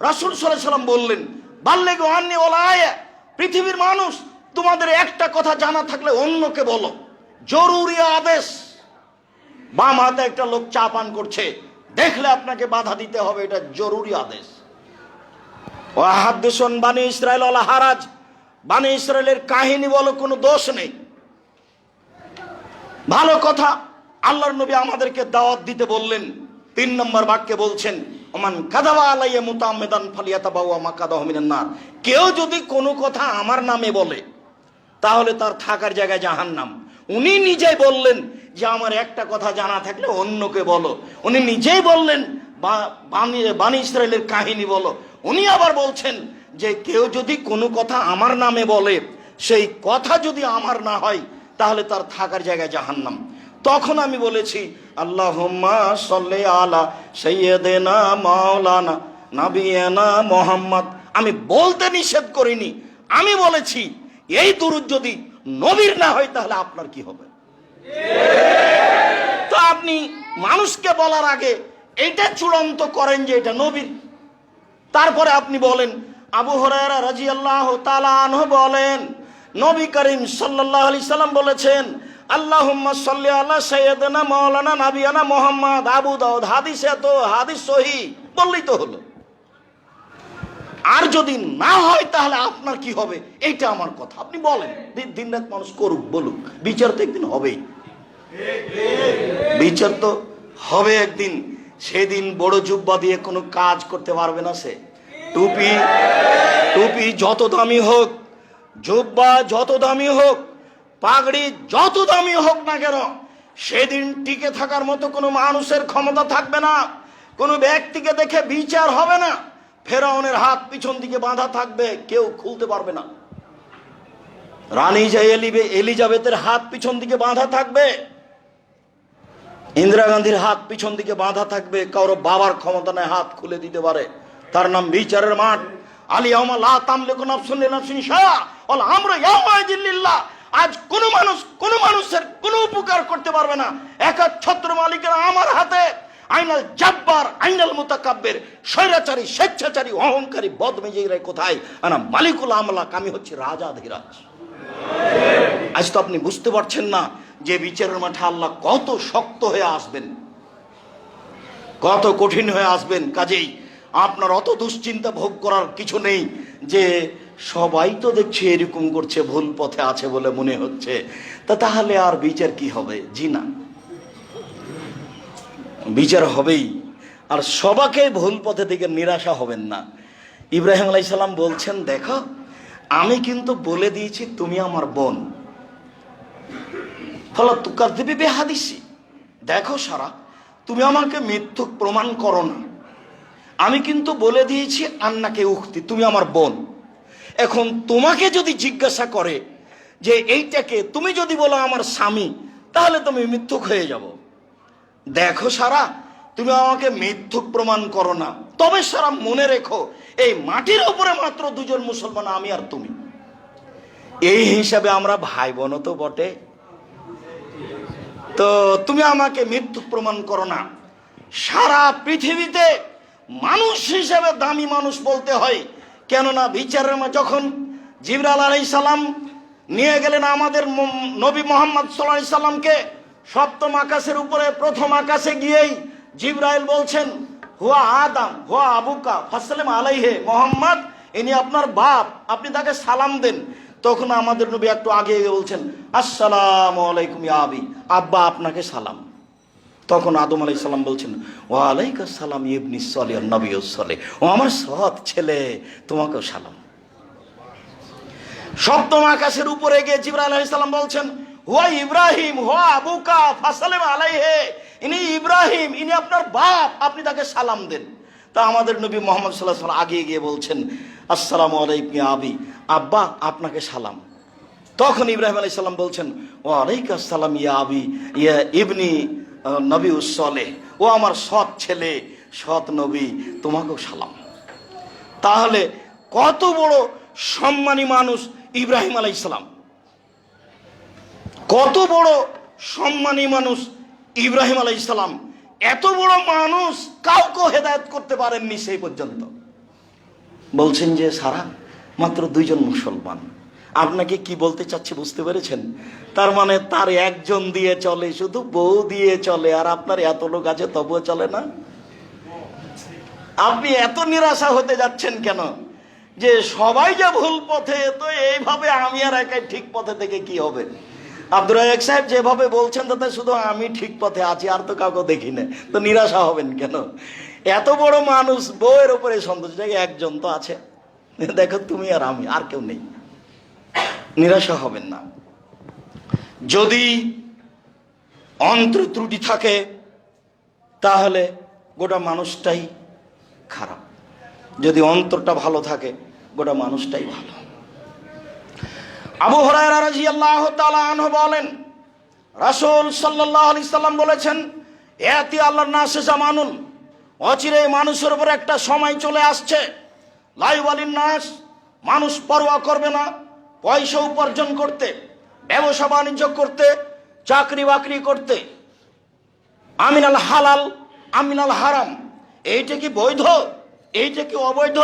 রাসূল সাল্লাল্লাহু আলাইহি ওয়াসাল্লাম বললেন বাল্লিগু আন্নী ওয়ালা আয়া, পৃথিবীর মানুষ তোমাদের একটা কথা জানা থাকলে অন্যকে বলো, জরুরি আদেশ। বাম হাতে একটা লোক চা পান করছে, দেখলে আপনাকে বাধা দিতে হবে, এটা জরুরি আদেশ। ওয়াহাদ্দিসুন বানি ইসরাইল ওয়ালা হারাজ, বানি ইসরাইলের কাহিনী বলো, কোনো দোষ নেই, ভালো কথা। আল্লাহর নবী আমাদেরকে দাওয়াত দিতে বললেন, 3 নম্বর বাক্যে বলছেন ওমান কাযাবা আলাইয়া মুতাআম্মিদান ফালিয়াতাবাওয়া মাকাদাহু মিনান নার, কেউ যদি কোনো কথা আমার নামে বলে তাহলে তার থাকার জায়গায় জাহান্নাম। উনি নিজেই বললেন যে আমার একটা কথা জানা থাকলে অন্যকে বলো, উনি নিজেই বললেন বানি ইসরাইলের কাহিনী বলো। উনি আবার বলছেন যে কেউ যদি কোনো কথা আমার নামে বলে, সেই কথা যদি আমার না হয় তাহলে তার থাকার জায়গায় জাহান্নাম। তখন আমি বলেছি আল্লাহুম্মা সাল্লি আলা সাইয়্যিদিনা মাওলানা নাবিয়ানা মুহাম্মদ। আমি বলতে নিষেধ করিনি, আমি বলেছি এই দুরূদ যদি নবীর না হয় তাহলে আপনার কি হবে? তো আপনি মানুষকে বলার আগে এটা চূড়ান্ত করেন যে এটা নবীর, তারপরে আপনি বলেন আবু হুরায়রা রাদিয়াল্লাহু তাআলা আনহু বলেন নবী করিম সাল্লাল্লাহু আলাইহি সাল্লাম বলেছেন আল্লাহুম্মা সাল্লি আলা সাইয়্যিদিনা মাওলানা নাবিয়ানা মুহাম্মদ। আবু দাউদ, হাদিসে তো হাদিস সহিহ বললেই তো হলো। আর যদি না হয় তাহলে আপনার কি হবে, এইটা আমার কথা। আপনি বলেন, দিন রাত মানুষ করুক বলুক, বিচার তো একদিন হবেই, বিচার তো হবে একদিন। সেদিন বড় জুব্বা দিয়ে কোনো কাজ করতে পারবে না সে। টুপি যত দামি হোক, জুব্বা যত দামি হোক, পাগড়ি যত দামি হোক না কেন, সেদিন টিকে থাকার মতো কোনো মানুষের ক্ষমতা থাকবে না। কোনো ব্যক্তিকে দেখে বিচার হবে না। ফেরাউনের হাত পিছন দিকে বাঁধা থাকবে, কেউ খুলতে পারবে না। রানী এলিজাবেথের হাত পিছন দিকে বাঁধা থাকবে, ইন্দিরা গান্ধীর হাত পিছন দিকে বাঁধা থাকবে, কারো বাবার ক্ষমতা নেই হাত খুলে দিতে পারে। তার নাম বিচারের মাঠ। আলিয়াউমা লা তামলিকু নাফসুন লিনাফসিন শাইআ ওয়াল আমরু ইয়াওমাইযিন লিল্লাহ। আজ কোনো মানুষের কোনো উপকার করতে পারবে না, একচ্ছত্র মালিকের আমার হাতে। আইনাল জাব্বার আইনাল মুতাকাব্বির, স্বৈরাচারী, স্বেচ্ছাচারী, অহংকারী, বদমেজাজরা কোথায়? আনা মালিকুল আমলাক, আমি হচ্ছে রাজাধিরাজ। আজ তো আপনি বুঝতে পারছেন না যে বিচারের মাঠে আল্লাহ কত শক্ত হয়ে আসবেন, কত কঠিন হয়ে আসবেন। কাজেই আপনার অত দুশ্চিন্তা ভোগ করার কিছু নেই যে সবাই তো দেখছে এরকম করছে, ভুল পথে আছে বলে মনে হচ্ছে, তাহলে আর বিচার কি হবে? জি না, বিচার হবেই। আর সবাকে ভুল পথে থেকে নিরাশা হবেন না। ইব্রাহিম আলাইহিস সালাম বলছেন দেখো আমি কিন্তু বলে দিয়েছি তুমি আমার বোন, ফলে তুকাযযিবি বিহাদিসি, দেখো সারা তুমি আমাকে মিথ্যুক প্রমাণ করো না। আমি কিন্তু বলে দিয়েছি আন্নাকে উখতি, তুমি আমার বোন। এখন তোমাকে যদি জিজ্ঞাসা করে যে এইটাকে, তুমি যদি বলো আমার স্বামী, তাহলে তুমি মিথ্যুক হয়ে যাব। দেখো সারা তুমি আমাকে মিথ্যুক প্রমাণ করো না। তবে সারা মনে রেখো এই মাটির উপরে মাত্র 2 জন মুসলমান, আমি আর তুমি। এই হিসাবে আমরা ভাই বোন তো বটে। তো তুমি আমাকে মিথ্যুক প্রমাণ করো না। সারা পৃথিবীতে মানুষ হিসেবে দামি মানুষ বলতে হয়, কেননা বিচারের যখন জিবরাইল আলাইহিস সালাম নিয়ে গেলেন আমাদের নবী মুহাম্মদ সাল্লাল্লাহু আলাইহি সাল্লামকে 7ম আকাশের উপরে, 1ম আকাশে গিয়েই জিবরাইল বলছেন হুয়া আদম হুয়া আবুকা ফাসসালিম আলাইহি, মুহাম্মদ ইনি আপনার বাপ, আপনি তাকে সালাম দেন। তখন আমাদের নবী একটু আগে বলছেন আসসালামু আলাইকুম ইয়া আবি, আব্বা আপনাকে সালাম। তখন আদম আলাইহিস সালাম বলছেন ওয়া আলাইকাস সালাম ইবনি সালিহ নবিয়্যুস সালিহ, ও আমার সৎ ছেলে তোমাকেও সালাম। 7ম আকাশের উপরে গিয়ে জিবরাইল আলাইহিস সালাম বলছেন হুয়া ইব্রাহিম হুয়া আবুকা ফাসালিম আলাইহি, ইনি ইব্রাহিম, ইনি আপনার বাপ, আপনি তাকে সালাম দেন। তা আমাদের নবী মুহাম্মদ সাল্লাল্লাহু আলাইহি ওয়াসাল্লাম আগে গিয়ে বলছেন, আসসালামু আলাইকুম ইয়া আবি, আব্বা আপনাকে সালাম। তখন ইব্রাহিম আলাইহিস সালাম বলছেন, ওয়া আলাইকুম আসসালাম ইয়া আবি ইয়া ইবনি নবী উসসালেহ, ও আমার সৎ ছেলে, সৎ নবী, তোমাকেও সালাম। তাহলে কত বড় সম্মানী মানুষ ইব্রাহিম আলাইহিস সালাম, কত বড় সম্মানী মানুষ ইব্রাহিম আলাইহিস সালাম। এত বড় মানুষ কাউকে হেদায়েত করতে পারেননি সেই পর্যন্ত। বলছেন যে সারা মাত্র 2 জন মুসলমান। আপনাকে কি বলতে চাচ্ছি বুঝতে পেরেছেন? তার মানে তার একজন দিয়ে চলে, শুধু বউ দিয়ে চলে, আর আপনার এত লোক আছে তবুও চলে না। আপনি এত নিরাশা হতে যাচ্ছেন কেন? যে সবাই যে ভুল পথে, তো এইভাবে আমি আর একাই ঠিক পথে থেকে কি হবে? আব্দুর রাজ্জাক সাহেব যেভাবে বলছেন তাতে শুধু আমি ঠিক পথে আছি, আর তো কাউকে দেখি না, তো নিরাশা হবেন কেন? এত বড় মানুষ, বউয়ের উপরে সন্তোষ, একজন তো আছে, দেখো তুমি আর আমি, আর কেউ নেই। নিরাশা হবেন না। যদি অন্তর ত্রুটি থাকে তাহলে গোটা মানুষটাই খারাপ, যদি অন্তরটা ভালো থাকে গোটা মানুষটাই ভালো। আবু হুরায়রা রাদিয়াল্লাহু তাআলা আনহু বলেন, রাসূল সাল্লাল্লাহু আলাইহি সাল্লাম বলেছেন, ইয়াতি আল্লাহর নাসে জামানুন, অচিরে মানুষের উপর একটা সময় চলে আসছে, লা ইউবালিন নাস, মানুষ পরোয়া করবে না পয়সা উপার্জন করতে, ব্যবসা বাণিজ্য করতে, চাকরি বাকরি করতে, আমিনাল হালাল আমিনাল হারাম, এইটা কি বৈধ, এইটা কি অবৈধ,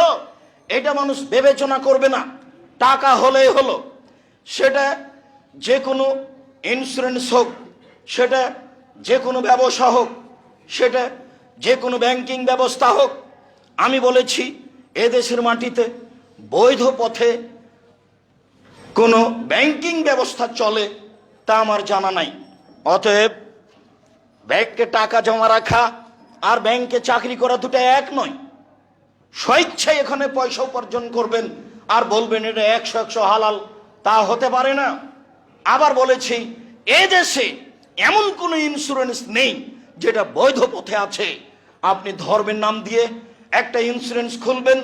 এটা মানুষ বিবেচনা করবে না। টাকা হলেই হলো, সেটা যে কোনো ইন্স্যুরেন্স হোক, সেটা যে কোনো ব্যবসা হোক, সেটা যে কোনো ব্যাংকিং ব্যবস্থা হোক। আমি বলেছি এদেশের মাটিতে বৈধ পথে কোনো ব্যাংকিং ব্যবস্থা চলে তা আমার জানা নাই। অতএব ব্যাংকে টাকা জমা রাখা আর ব্যাংকে চাকরি করা দুটো এক নয়। স্বেচ্ছায় এখানে পয়সা উপার্জন করবেন আর বলবেন এটা 100% হালাল, তা হতে পারে না। আবার বলেছি এ দেশে এমন কোনো ইন্স্যুরেন্স নেই যেটা বৈধ পথে আছে। আপনি ধর্মের নাম দিয়ে একটা ইন্স্যুরেন্স খুলবেন,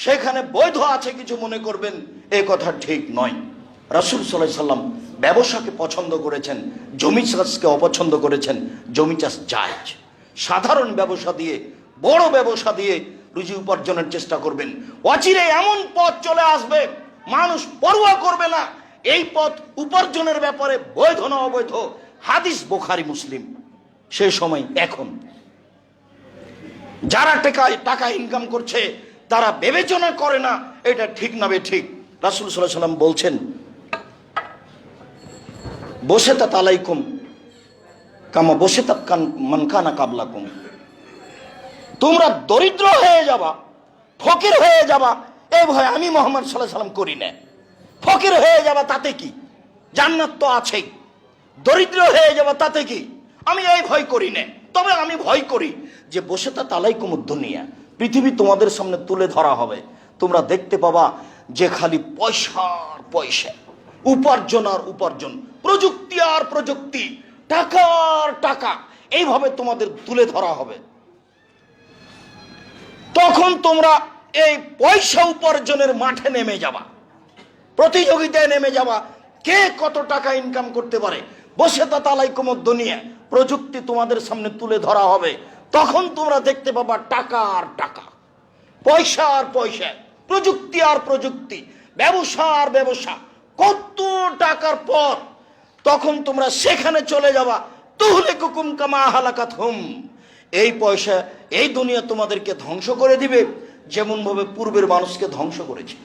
সেখানে বৈধ আছে কিছু মনে করবেন, এই কথা ঠিক নয়। রাসূল সাল্লাল্লাহু আলাইহি সাল্লাম ব্যবসাকে পছন্দ করেছেন, জমি চাষকে অপছন্দ করেছেন। জমি চাষ জায়েজ, সাধারণ ব্যবসা দিয়ে, বড় ব্যবসা দিয়ে রুজি উপার্জনের চেষ্টা করবেন। অচিরে এমন পথ চলে আসবে মানুষ পরোয়া করবে না এই পথ উপার্জনের ব্যাপারে বৈধ না অবৈধ। হাদিস বুখারী মুসলিম। সেই সময় এখন যারা টাকা ইনকাম করছে তারা বিবেচনা করে না এটা ঠিক না বেঠিক। রাসূল সাল্লাল্লাহু আলাইহি সাল্লাম বলছেন, বসেতাত আলাইকুম কামা বসেতাত মান কানা কাবলাকুম, তোমরা দরিদ্র হয়ে যাবা, ফকির হয়ে যাবা, এই ভয় আমি মুহাম্মদ সাল্লাল্লাহু আলাইহি সাল্লাম করি না। ফকির হয়ে যাবা তাতে কি, জান্নাত তো আছেই। দরিদ্র হয়ে যাবা তাতে কি, আমি এই ভয় করি না। তবে আমি ভয় করি যে বসেতাত আলাইকুম দুনিয়া, পৃথিবী তোমাদের সামনে তুলে ধরা হবে, তোমরা দেখতে পাবা যে খালি পয়সার পয়সা, উপার্জন আর উপার্জন, প্রযুক্তি আর প্রযুক্তি, টাকার টাকা, এইভাবে তোমাদের তুলে ধরা হবে। তখন তোমরা এই পয়সা উপার্জনের মাঠে নেমে যাবা, প্রতিযোগিতায় নেমে যাবা, কে কত টাকা ইনকাম করতে পারে। বসেতাত আলাইকুম দুনিয়া, প্রযুক্তি তোমাদের সামনে তুলে ধরা হবে, তখন তোমরা দেখতে পাবা টাকা আর টাকা, পয়সা আর পয়সা, প্রযুক্তি আর প্রযুক্তি, ব্যবসা আর ব্যবসা, কত টাকার পথ। তখন তোমরা সেখানে চলে যাবা। তুহলিকুকুম কামা আহলাকাতহুম, এই পয়সা এই দুনিয়া তোমাদেরকে ধ্বংস করে দিবে যেমন ভাবে পূর্বের মানুষকে ধ্বংস করেছিল।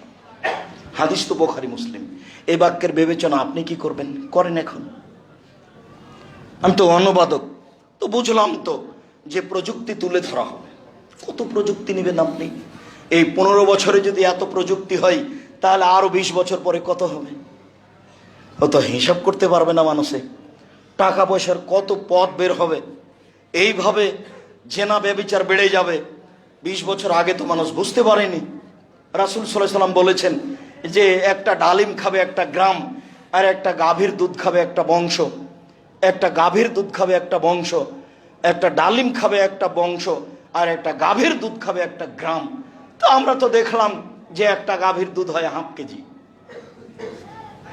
হাদিস তো বুখারী মুসলিম। এই বাক্যের বিবেচনা আপনি কি করবেন, করেন এখন? আমি তো অনুবাদক, তো বুঝলাম তো যে প্রযুক্তি তুলে ধরা হবে। কত প্রযুক্তি নেবেন আপনি? এই 15 বছরে যদি এত প্রযুক্তি হয় তাহলে আরো 20 বছর পরে কত হবে? অত হিসাব করতে পারবে না মানুষে। টাকা পয়সার কত পথ বের হবে, এইভাবে জেনা ব্যভিচার বেড়ে যাবে। 20 বছর আগে তো মানুষ বুঝতে পারেনি। রাসূল সাল্লাল্লাহু আলাইহি সাল্লাম বলেছেন যে একটা ডালিম খাবে একটা গ্রাম, আর একটা গাভীর দুধ খাবে একটা বংশ, একটা গাভীর দুধ খাবে একটা বংশ, একটা ডালিম খাবে একটা বংশ, আর একটা গাভীর দুধ খাবে একটা গ্রাম। তো আমরা তো দেখলাম যে একটা গাভীর দুধ হয় 1/2 কেজি,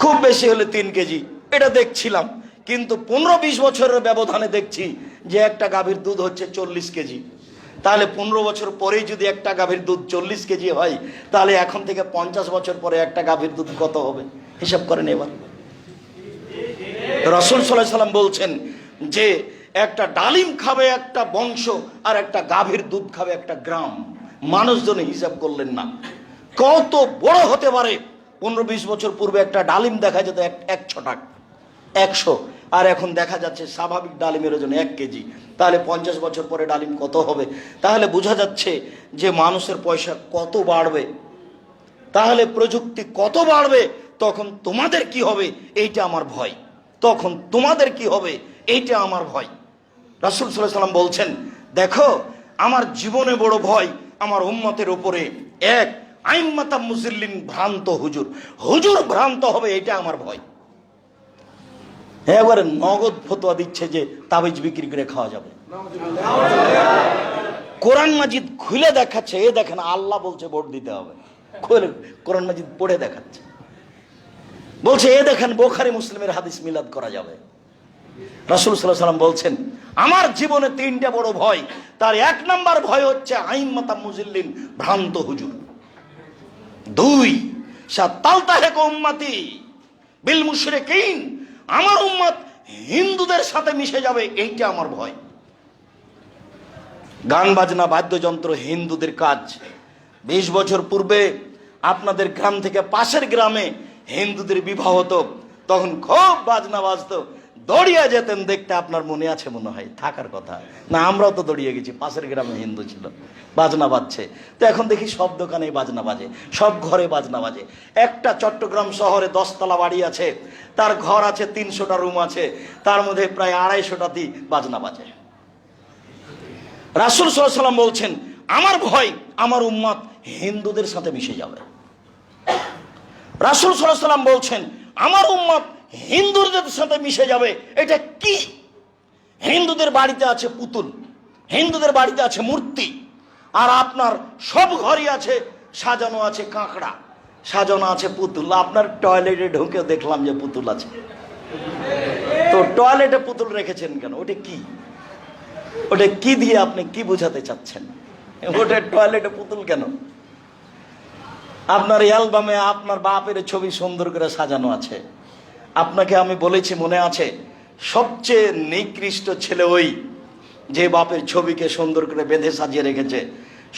খুব বেশি হলে 3 কেজি, এটা দেখছিলাম। কিন্তু 15-20 বছরের ব্যবধানে দেখছি যে একটা গাভীর দুধ হচ্ছে 40 কেজি। তাহলে 15 বছর পরেই যদি একটা গাভীর দুধ 40 কেজি হয়, তাহলে এখন থেকে 50 বছর পরে একটা গাভীর দুধ কত হবে হিসাব করেন এবার। রাসূল সাল্লাল্লাহু আলাইহি সাল্লাম বলছেন যে একটা ডালিম খাবে একটা বংশ, আর একটা গাভীর দুধ খাবে একটা গ্রাম। মানুষজন হিসাব করলেন না কত বড় হতে পারে। 15-20 বছর পূর্বে একটা ডালিম দেখা যেত 100 টাকা, 100, আর এখন দেখা যাচ্ছে স্বাভাবিক ডালিমের ওজন 1 কেজি। তাহলে 50 বছর পরে ডালিম কত হবে? তাহলে বোঝা যাচ্ছে যে মানুষের পয়সা কত বাড়বে, তাহলে প্রযুক্তি কত বাড়বে। তখন তোমাদের কি হবে এইটা আমার ভয়, তখন তোমাদের কি হবে এইটা আমার ভয়। রাসূল সাল্লাল্লাহু আলাইহি সাল্লাম বলছেন, দেখো আমার জীবনে বড় ভয় আমার উম্মতের উপরে এক আইম্মাতাম মুজিল্লিন, ভ্রান্ত হুজুর, হুজুর ভ্রান্ত হবে, এটা আমার ভয়। এবারে নগদ ফতোয়া দিচ্ছে যে তাবিজ বিক্রি করে খাওয়া যাবে। কোরআন মাজিদ খুলে দেখাচ্ছে, এ দেখেন আল্লাহ বলছে ভোট দিতে হবে, খুলে কোরআন মাজিদ পড়ে দেখাচ্ছে, বলছে এ দেখেন বুখারী মুসলিমের হাদিস মিলাদ করা যাবে। রাসূল সাল্লাল্লাহু আলাইহি সাল্লাম বলছেন আমার জীবনে 3টা বড় ভয়, তার 1 নাম্বার ভয় হচ্ছে আইম্মাতাম মুজিল্লিন, ভ্রান্ত হুজুর। 2 সাতালতাহিক উম্মতি বিল মুশরিকিন, আমার উম্মত হিন্দুদের সাথে মিশে যাবে, এইটা আমার ভয়। গান বাজনা বাদ্যযন্ত্র হিন্দুদের কাজ। 20 বছর পূর্বে আপনাদের গ্রাম থেকে পাশের গ্রামে হিন্দুদের বিবাহ হতো, তখন খুব বাজনা বাজতো, দৌড়িয়ে যেতেন দেখতে। আপনার মনে আছে মনে হয়, থাকার কথা না, আমরাও তো দৌড়িয়ে গেছি, পাশের গ্রামে হিন্দু ছিল, বাজনা বাজছে। তো এখন দেখি সব দোকানে বাজনা বাজে, সব ঘরে বাজনা বাজে। একটা চট্টগ্রাম শহরে 10 তলা বাড়ি আছে, তার ঘর আছে 300টা রুম আছে, তার মধ্যে প্রায় 250টাতেই বাজনা বাজে। রাসূল সাল্লাল্লাহু আলাইহি সাল্লাম বলছেন আমার ভয় আমার উম্মত হিন্দুদের সাথে মিশে যাবে। রাসূল সাল্লাল্লাহু আলাইহি সাল্লাম বলছেন আমার উম্মত হিন্দুদের সাথে মিশে যাবে। এটা কি? হিন্দুদের বাড়িতে আছে পুতুল, হিন্দুদের বাড়িতে আছে মূর্তি, আর আপনার সব ঘরই আছে সাজানো আছে কাঁকড়া, সাজানো আছে পুতুল। আপনার টয়লেটে ঢুকে দেখলাম যে পুতুল আছে, তো টয়লেটে পুতুল রেখেছেন কেন? ওটা কি? ওটা কি দিয়ে আপনি কি বোঝাতে চাচ্ছেন? ওটা টয়লেটে পুতুল কেন? আপনার অ্যালবামে আপনার বাপের ছবি সুন্দর করে সাজানো আছে। আপনাকে আমি বলেছি মনে আছে, সবচেয়ে নিকৃষ্ট ছেলে ওই যে বাপের ছবিকে সুন্দর করে বেঁধে সাজিয়ে রেখেছে।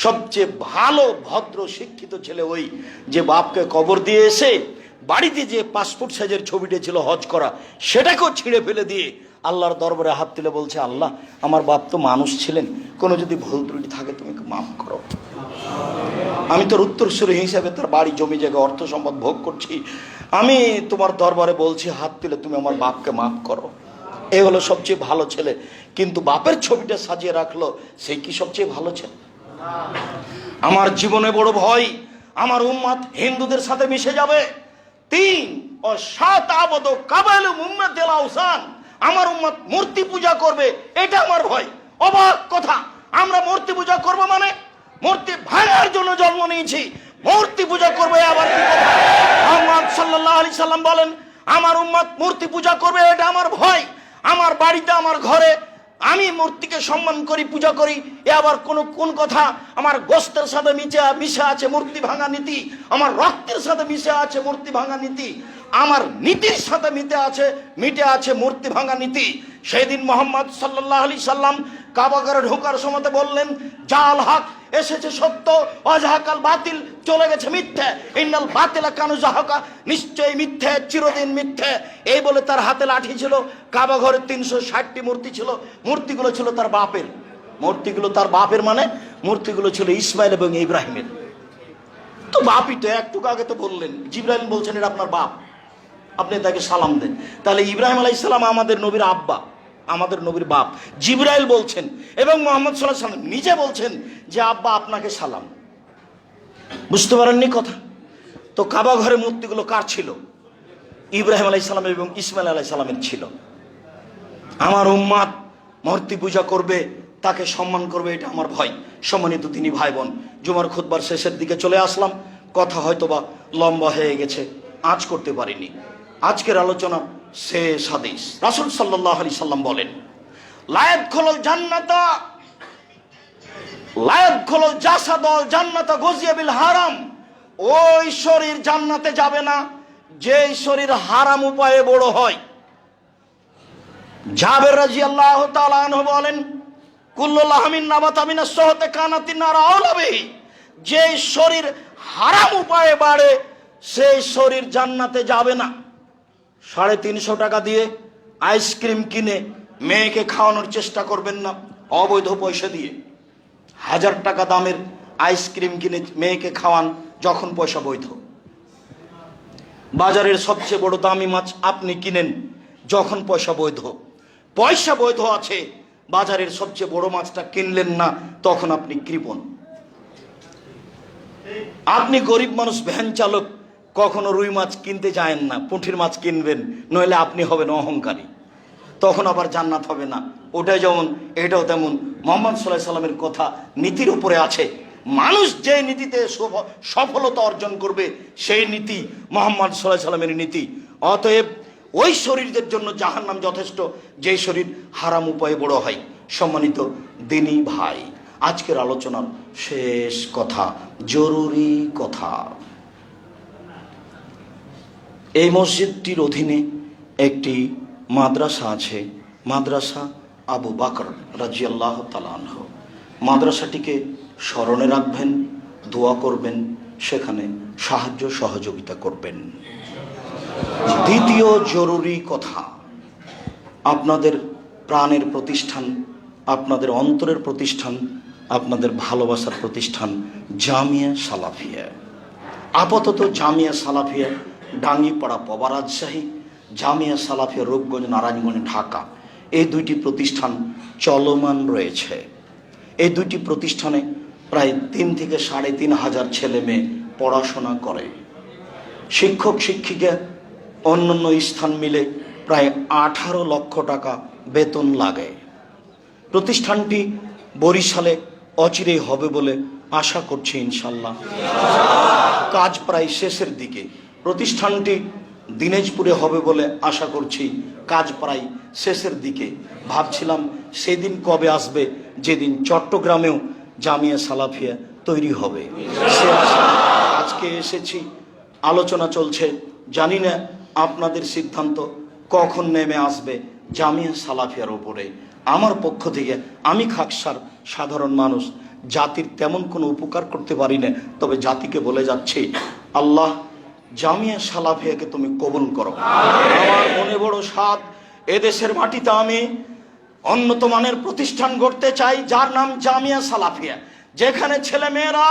সবচেয়ে ভালো ভদ্র শিক্ষিত ছেলে ওই যে বাপকে কবর দিয়ে এসে বাড়িতে যে পাসপোর্ট সাইজের ছবিটা ছিল হজ করা, সেটাকেও ছিঁড়ে ফেলে দিয়ে আল্লাহর দরবারে হাত তুলে বলছে, আল্লাহ আমার বাপ তো মানুষ ছিলেন, কোনো যদি ভুল ত্রুটি থাকে তুমি মাফ করো। আমি তোর উত্তরসূরি হিসাবে তার বাড়ি জমি জায়গা অর্থ সম্পদ ভোগ করছি, আমি তোমার দরবারে বলছি হাত তুলে তুমি আমার বাপকে মাফ করো। এ হলো সবচেয়ে ভালো ছেলে। কিন্তু বাপের ছবিটা সাজিয়ে রাখলো, সেই কি সবচেয়ে ভালো ছেলে? আমার জীবনে বড় ভয় আমার উম্মত হিন্দুদের সাথে মিশে যাবে। 3 ও 7 আবদ কাবাইল মুম্মাতিল আওসান, আমার উম্মত মূর্তি পূজা করবে, এটা আমার ভয়। অবাক কথা, আমরা মূর্তি পূজা করব মানে মূর্তি ভাঙার জন্য জন্ম নিয়েছি, মূর্তি পূজা করবে আবার কি কথা? মুহাম্মদ সাল্লাল্লাহু আলাইহি সাল্লাম বলেন আমার উম্মত মূর্তি পূজা করবে, এটা আমার ভয়। আমার বাড়িতে আমার ঘরে আমি মূর্তিকে সম্মান করি, পূজা করি, এ আবার কোন কথা? আমার গোস্তের সাথে মিশে আছে মূর্তি ভাঙা নীতি, আমার রক্তের সাথে মিশে আছে মূর্তি ভাঙা নীতি, আমার নীতির সাথে মিটে আছে মূর্তি ভাঙা নীতি। সেদিন মুহাম্মদ সাল্লাল্লাহু আলাইহি সাল্লাম কাবাঘরে ঢোকার সময় বললেন, জাল হক, এসেছে সত্য, অজাহাকাল বাতিল, চলে গেছে মিথ্যে, ইন্নাল বাতিলা কানু জাহাকা, নিশ্চয়ই মিথ্যে, চিরদিন মিথ্যে। এই বলে তার হাতে লাঠি ছিল। কাবাঘরে 360টি মূর্তি ছিল, মূর্তিগুলো ছিল তার বাপের, মূর্তিগুলো তার বাপের মানে মূর্তিগুলো ছিল ইসমাইল এবং ইব্রাহিমের। তো বাপই তো, একটু আগে তো বললেন, জিবরাইল বলছেন এটা আপনার বাপ, আপনি তাকে সালাম দেন। তাহলে ইব্রাহিম আলাইহিস সালাম আমাদের নবীর আব্বা, আমাদের নবীর বাপ। জিবরাইল বলছেন এবং মুহাম্মদ সাল্লাল্লাহু আলাইহি ওয়াসাল্লাম নিজে বলছেন যে আব্বা আপনাকে সালাম। বুঝতে পারেননি কথা? তো কাবা ঘরে মূর্তিগুলো কার ছিল? ইব্রাহিম আলাইহিস সালাম এবং ইসমাইল আলাইহিস সালামের ছিল। আমার উম্মাত মূর্তি পূজা করবে, তাকে সম্মান করবে, এটা আমার ভয়। সম্মানিত তিনি ভাই বোন, জুমার খুতবার শেষের দিকে চলে আসলাম। কথা হয়তোবা লম্বা হয়ে গেছে, আজ করতে পারিনি। আজকের আলোচনা শেষ হাদিস। রাসূল সাল্লাল্লাহু আলাইহি সাল্লাম বলেন, লা ইয়াদখুলুল জান্নাতা লা ইয়াদখুলুল জাসাদুল জান্নাতা গুযিয়া বিল হারাম। ওই শরীর জান্নাতে যাবে না যে শরীর হারাম উপায়ে বড় হয়। জাবের রাদিয়াল্লাহু তাআলা আনহু বলেন, কুল্লু লাহমিন নাবাতা মিনাস সুহতি কানাতিন নার আওলা বিহি। যে শরীর হারাম উপায়ে বাড়ে সেই শরীর জান্নাতে যাবে না। 350 টাকা দিয়ে আইসক্রিম কিনে মেয়েকে খাওয়ানোর চেষ্টা করবেন না অবৈধ পয়সা দিয়ে। 1000 টাকা দামের আইসক্রিম কিনে মেয়েকে খাওয়ান যখন পয়সা বৈধ। বাজারের সবচেয়ে বড় দামি মাছ আপনি কিনেন যখন পয়সা বৈধ। পয়সা বৈধ আছে, বাজারের সবচেয়ে বড় মাছটা কিনলেন না, তখন আপনি কৃপণ। আপনি গরিব মানুষ, ভ্যান চালক, কখনো রুই মাছ কিনতে যায়েন না, পুঁটির মাছ কিনবেন, নইলে আপনি হবেন অহংকারী, তখন আবার জান্নাত হবে না। ওটাই যেমন এটাও তেমন। মুহাম্মদ সাল্লাল্লাহু আলাইহি সাল্লামের কথা নীতির উপরে আছে। মানুষ যে নীতিতে সফলতা অর্জন করবে সেই নীতি মুহাম্মদ সাল্লাল্লাহু আলাইহি সাল্লামের নীতি। অতএব ওই শরীরদের জন্য জাহান্নাম যথেষ্ট যে শরীর হারাম উপায়ে বড় হয়। সম্মানিত দিনী ভাই, আজকের আলোচনার শেষ কথা, জরুরি কথা। এই মসজিদটির অধীনে একটি মাদ্রাসা আছে, মাদ্রাসা আবু বকর রাদিয়াল্লাহু তাআলা আনহু। মাদ্রাসাটিকে স্মরণে রাখবেন, দোয়া করবেন, সেখানে সাহায্য সহযোগিতা করবেন। দ্বিতীয় জরুরি কথা, আপনাদের প্রাণের প্রতিষ্ঠান, আপনাদের অন্তরের প্রতিষ্ঠান, আপনাদের ভালোবাসার প্রতিষ্ঠান জামিয়া সালাফিয়া। আপাতত জামিয়া সালাফিয়া ডাঙ্গিপাড়া পবা রাজশাহী, জামিয়া সালাফিয়া রূপগঞ্জ নারায়ণগঞ্জ ঢাকা, এই দুইটি প্রতিষ্ঠান চলমান রয়েছে। এই দুইটি প্রতিষ্ঠানে প্রায় 3 থেকে 3,500 ছেলে মেয়ে পড়াশোনা করে। শিক্ষক শিক্ষিকা অন্যান্য স্থান মিলে প্রায় 18 লক্ষ টাকা বেতন লাগে। প্রতিষ্ঠানটি বরিশালে অচিরেই হবে বলে আশা করছি ইনশাল্লাহ। কাজ প্রায় শেষের দিকে। প্রতিষ্ঠানটি দিনাজপুরে হবে বলে আশা করছি, কাজ প্রায় শেষের দিকে। ভাবছিলাম সেদিন কবে আসবে যেদিন চট্টগ্রামেও জামিয়া সালাফিয়া তৈরি হবে। সে আশা আজকে এসেছি, আলোচনা চলছে। জানি না আপনাদের সিদ্ধান্ত কখন নেমে আসবে জামিয়া সালাফিয়ার উপরে। আমার পক্ষ থেকে, আমি খাকসার সাধারণ মানুষ, জাতির তেমন কোনো উপকার করতে পারি না, তবে জাতিকে বলে যাচ্ছি, আল্লাহ জামিয়া সালাফিয়াকে তুমি কবুল করো। আমার মনে বড় সাধ, এদেশের মাটিতে আমি উন্নত মানের প্রতিষ্ঠান গড়তে চাই যার নাম জামিয়া সালাফিয়া, যেখানে ছেলে মেয়েরা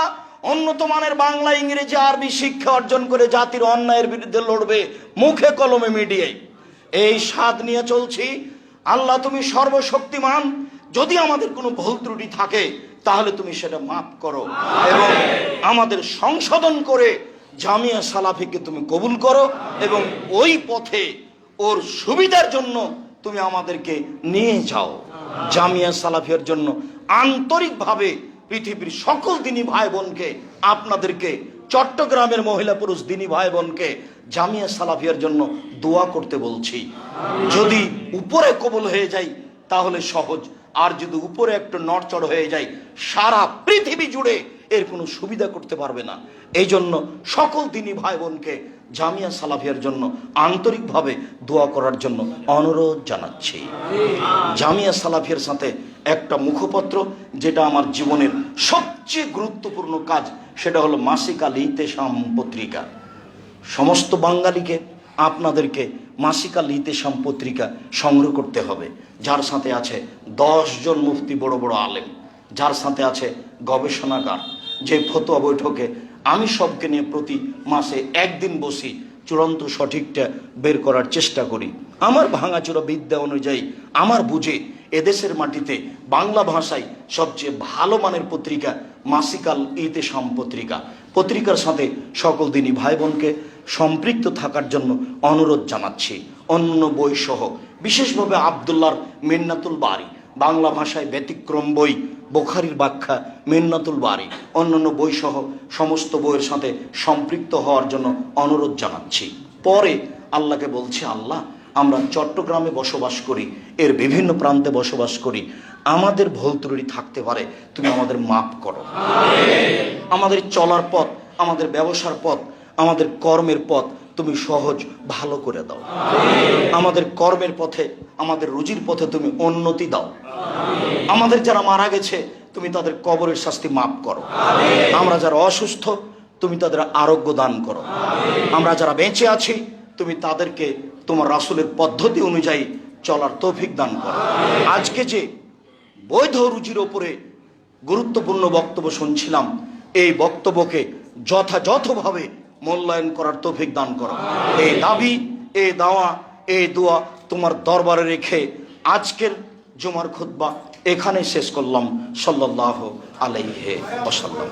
উন্নত মানের বাংলা, ইংরেজি, আরবি শিক্ষা অর্জন করে জাতির অন্যায়ের বিরুদ্ধে লড়বে মুখে কলমে মিডিয়ায়। এই স্বাদ নিয়ে চলছি। আল্লাহ তুমি সর্বশক্তিমান, যদি আমাদের কোনো ভুল ত্রুটি থাকে তাহলে তুমি সেটা মাফ করো এবং আমাদের সংশোধন করে জামিয়া সালাফিকে তুমি কবুল করো এবং ওই পথে ওর সুবিধার জন্য তুমি আমাদেরকে নিয়ে যাও। জামিয়া সালাফিয়ার জন্য আন্তরিকভাবে পৃথিবীর সকল দিনী ভাই বোনকে, আপনাদেরকে, চট্টগ্রামের মহিলা পুরুষ দিনী ভাই বোনকে জামিয়া সালাফিয়ার জন্য দোয়া করতে বলছি। যদি উপরে কবুল হয়ে যায় তাহলে সহজ, আর যদি উপরে একটু নড়চড় হয়ে যায় সারা পৃথিবী জুড়ে এর কোনো সুবিধা করতে পারবে না। এই জন্য সকল দিনী ভাই বোনকে জামিয়া সালাফিয়ার জন্য আন্তরিকভাবে দোয়া করার জন্য অনুরোধ জানাচ্ছি। জামিয়া সালাফিয়ার সাথে একটা মুখপত্র, যেটা আমার জীবনের সবচেয়ে গুরুত্বপূর্ণ কাজ, সেটা হলো মাসিক আল ইতেসাম পত্রিকা। সমস্ত বাঙালিকে, আপনাদেরকে মাসিক আল ইতেসাম পত্রিকা সংগ্রহ করতে হবে, যার সাথে আছে 10 জন মুফতি, বড় বড় আলেম, যার সাথে আছে গবেষণাগার, যে ফতোয়া বৈঠকে আমি সবকে নিয়ে প্রতি মাসে একদিন বসি, চূড়ান্ত সঠিকটা বের করার চেষ্টা করি। আমার ভাঙাচোরা বিদ্যা অনুযায়ী, আমার বুঝে এদেশের মাটিতে বাংলা ভাষায় সবচেয়ে ভালো মানের পত্রিকা মাসিক আল ইতেসাম পত্রিকা। পত্রিকার সাথে সকল দিনী ভাই বোনকে সম্পৃক্ত থাকার জন্য অনুরোধ জানাচ্ছি। অন্য বই সহ বিশেষভাবে আব্দুল্লাহর মিন্নাতুল বারী, বাংলা ভাষায় ব্যতিক্রম বই, বুখারীর ব্যাখ্যা মিন্নাতুল বারী, অন্যান্য বই সহ সমস্ত বইয়ের সাথে সম্পৃক্ত হওয়ার জন্য অনুরোধ জানাচ্ছি। পরে আল্লাহকে বলছি, আল্লাহ আমরা চট্টগ্রামে বসবাস করি, এর বিভিন্ন প্রান্তে বসবাস করি, আমাদের ভুল ত্রুটি থাকতে পারে, তুমি আমাদের মাফ করো। আমাদের চলার পথ, আমাদের ব্যবসার পথ, আমাদের কর্মের পথ তুমি সহজ ভালো করে দাও। আমাদের কর্মের পথে, আমাদের রুজির পথে তুমি উন্নতি দাও। আমাদের যারা মারা গেছে তুমি তাদের কবরের শাস্তি মাফ করো। আমরা যারা অসুস্থ তুমি তাদের আরোগ্য দান করো। আমরা যারা বেঁচে আছি তুমি তাদেরকে তোমার রাসূলের পদ্ধতি অনুযায়ী চলার তৌফিক দান করো। আজকে যে বৈধ রুজির ওপরে গুরুত্বপূর্ণ বক্তব্য শুনছিলাম, এই বক্তব্যকে যথাযথভাবে মূল্যায়ন করার তৌফিক দান করো। এই দাবি, এই দাওয়া, এই দোয়া তোমার দরবারে রেখে আজকের জুমার খুতবা এখানে শেষ করলাম। সাল্লাল্লাহু আলাইহি ওয়াসাল্লাম।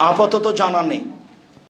আপাতত জানা নেই।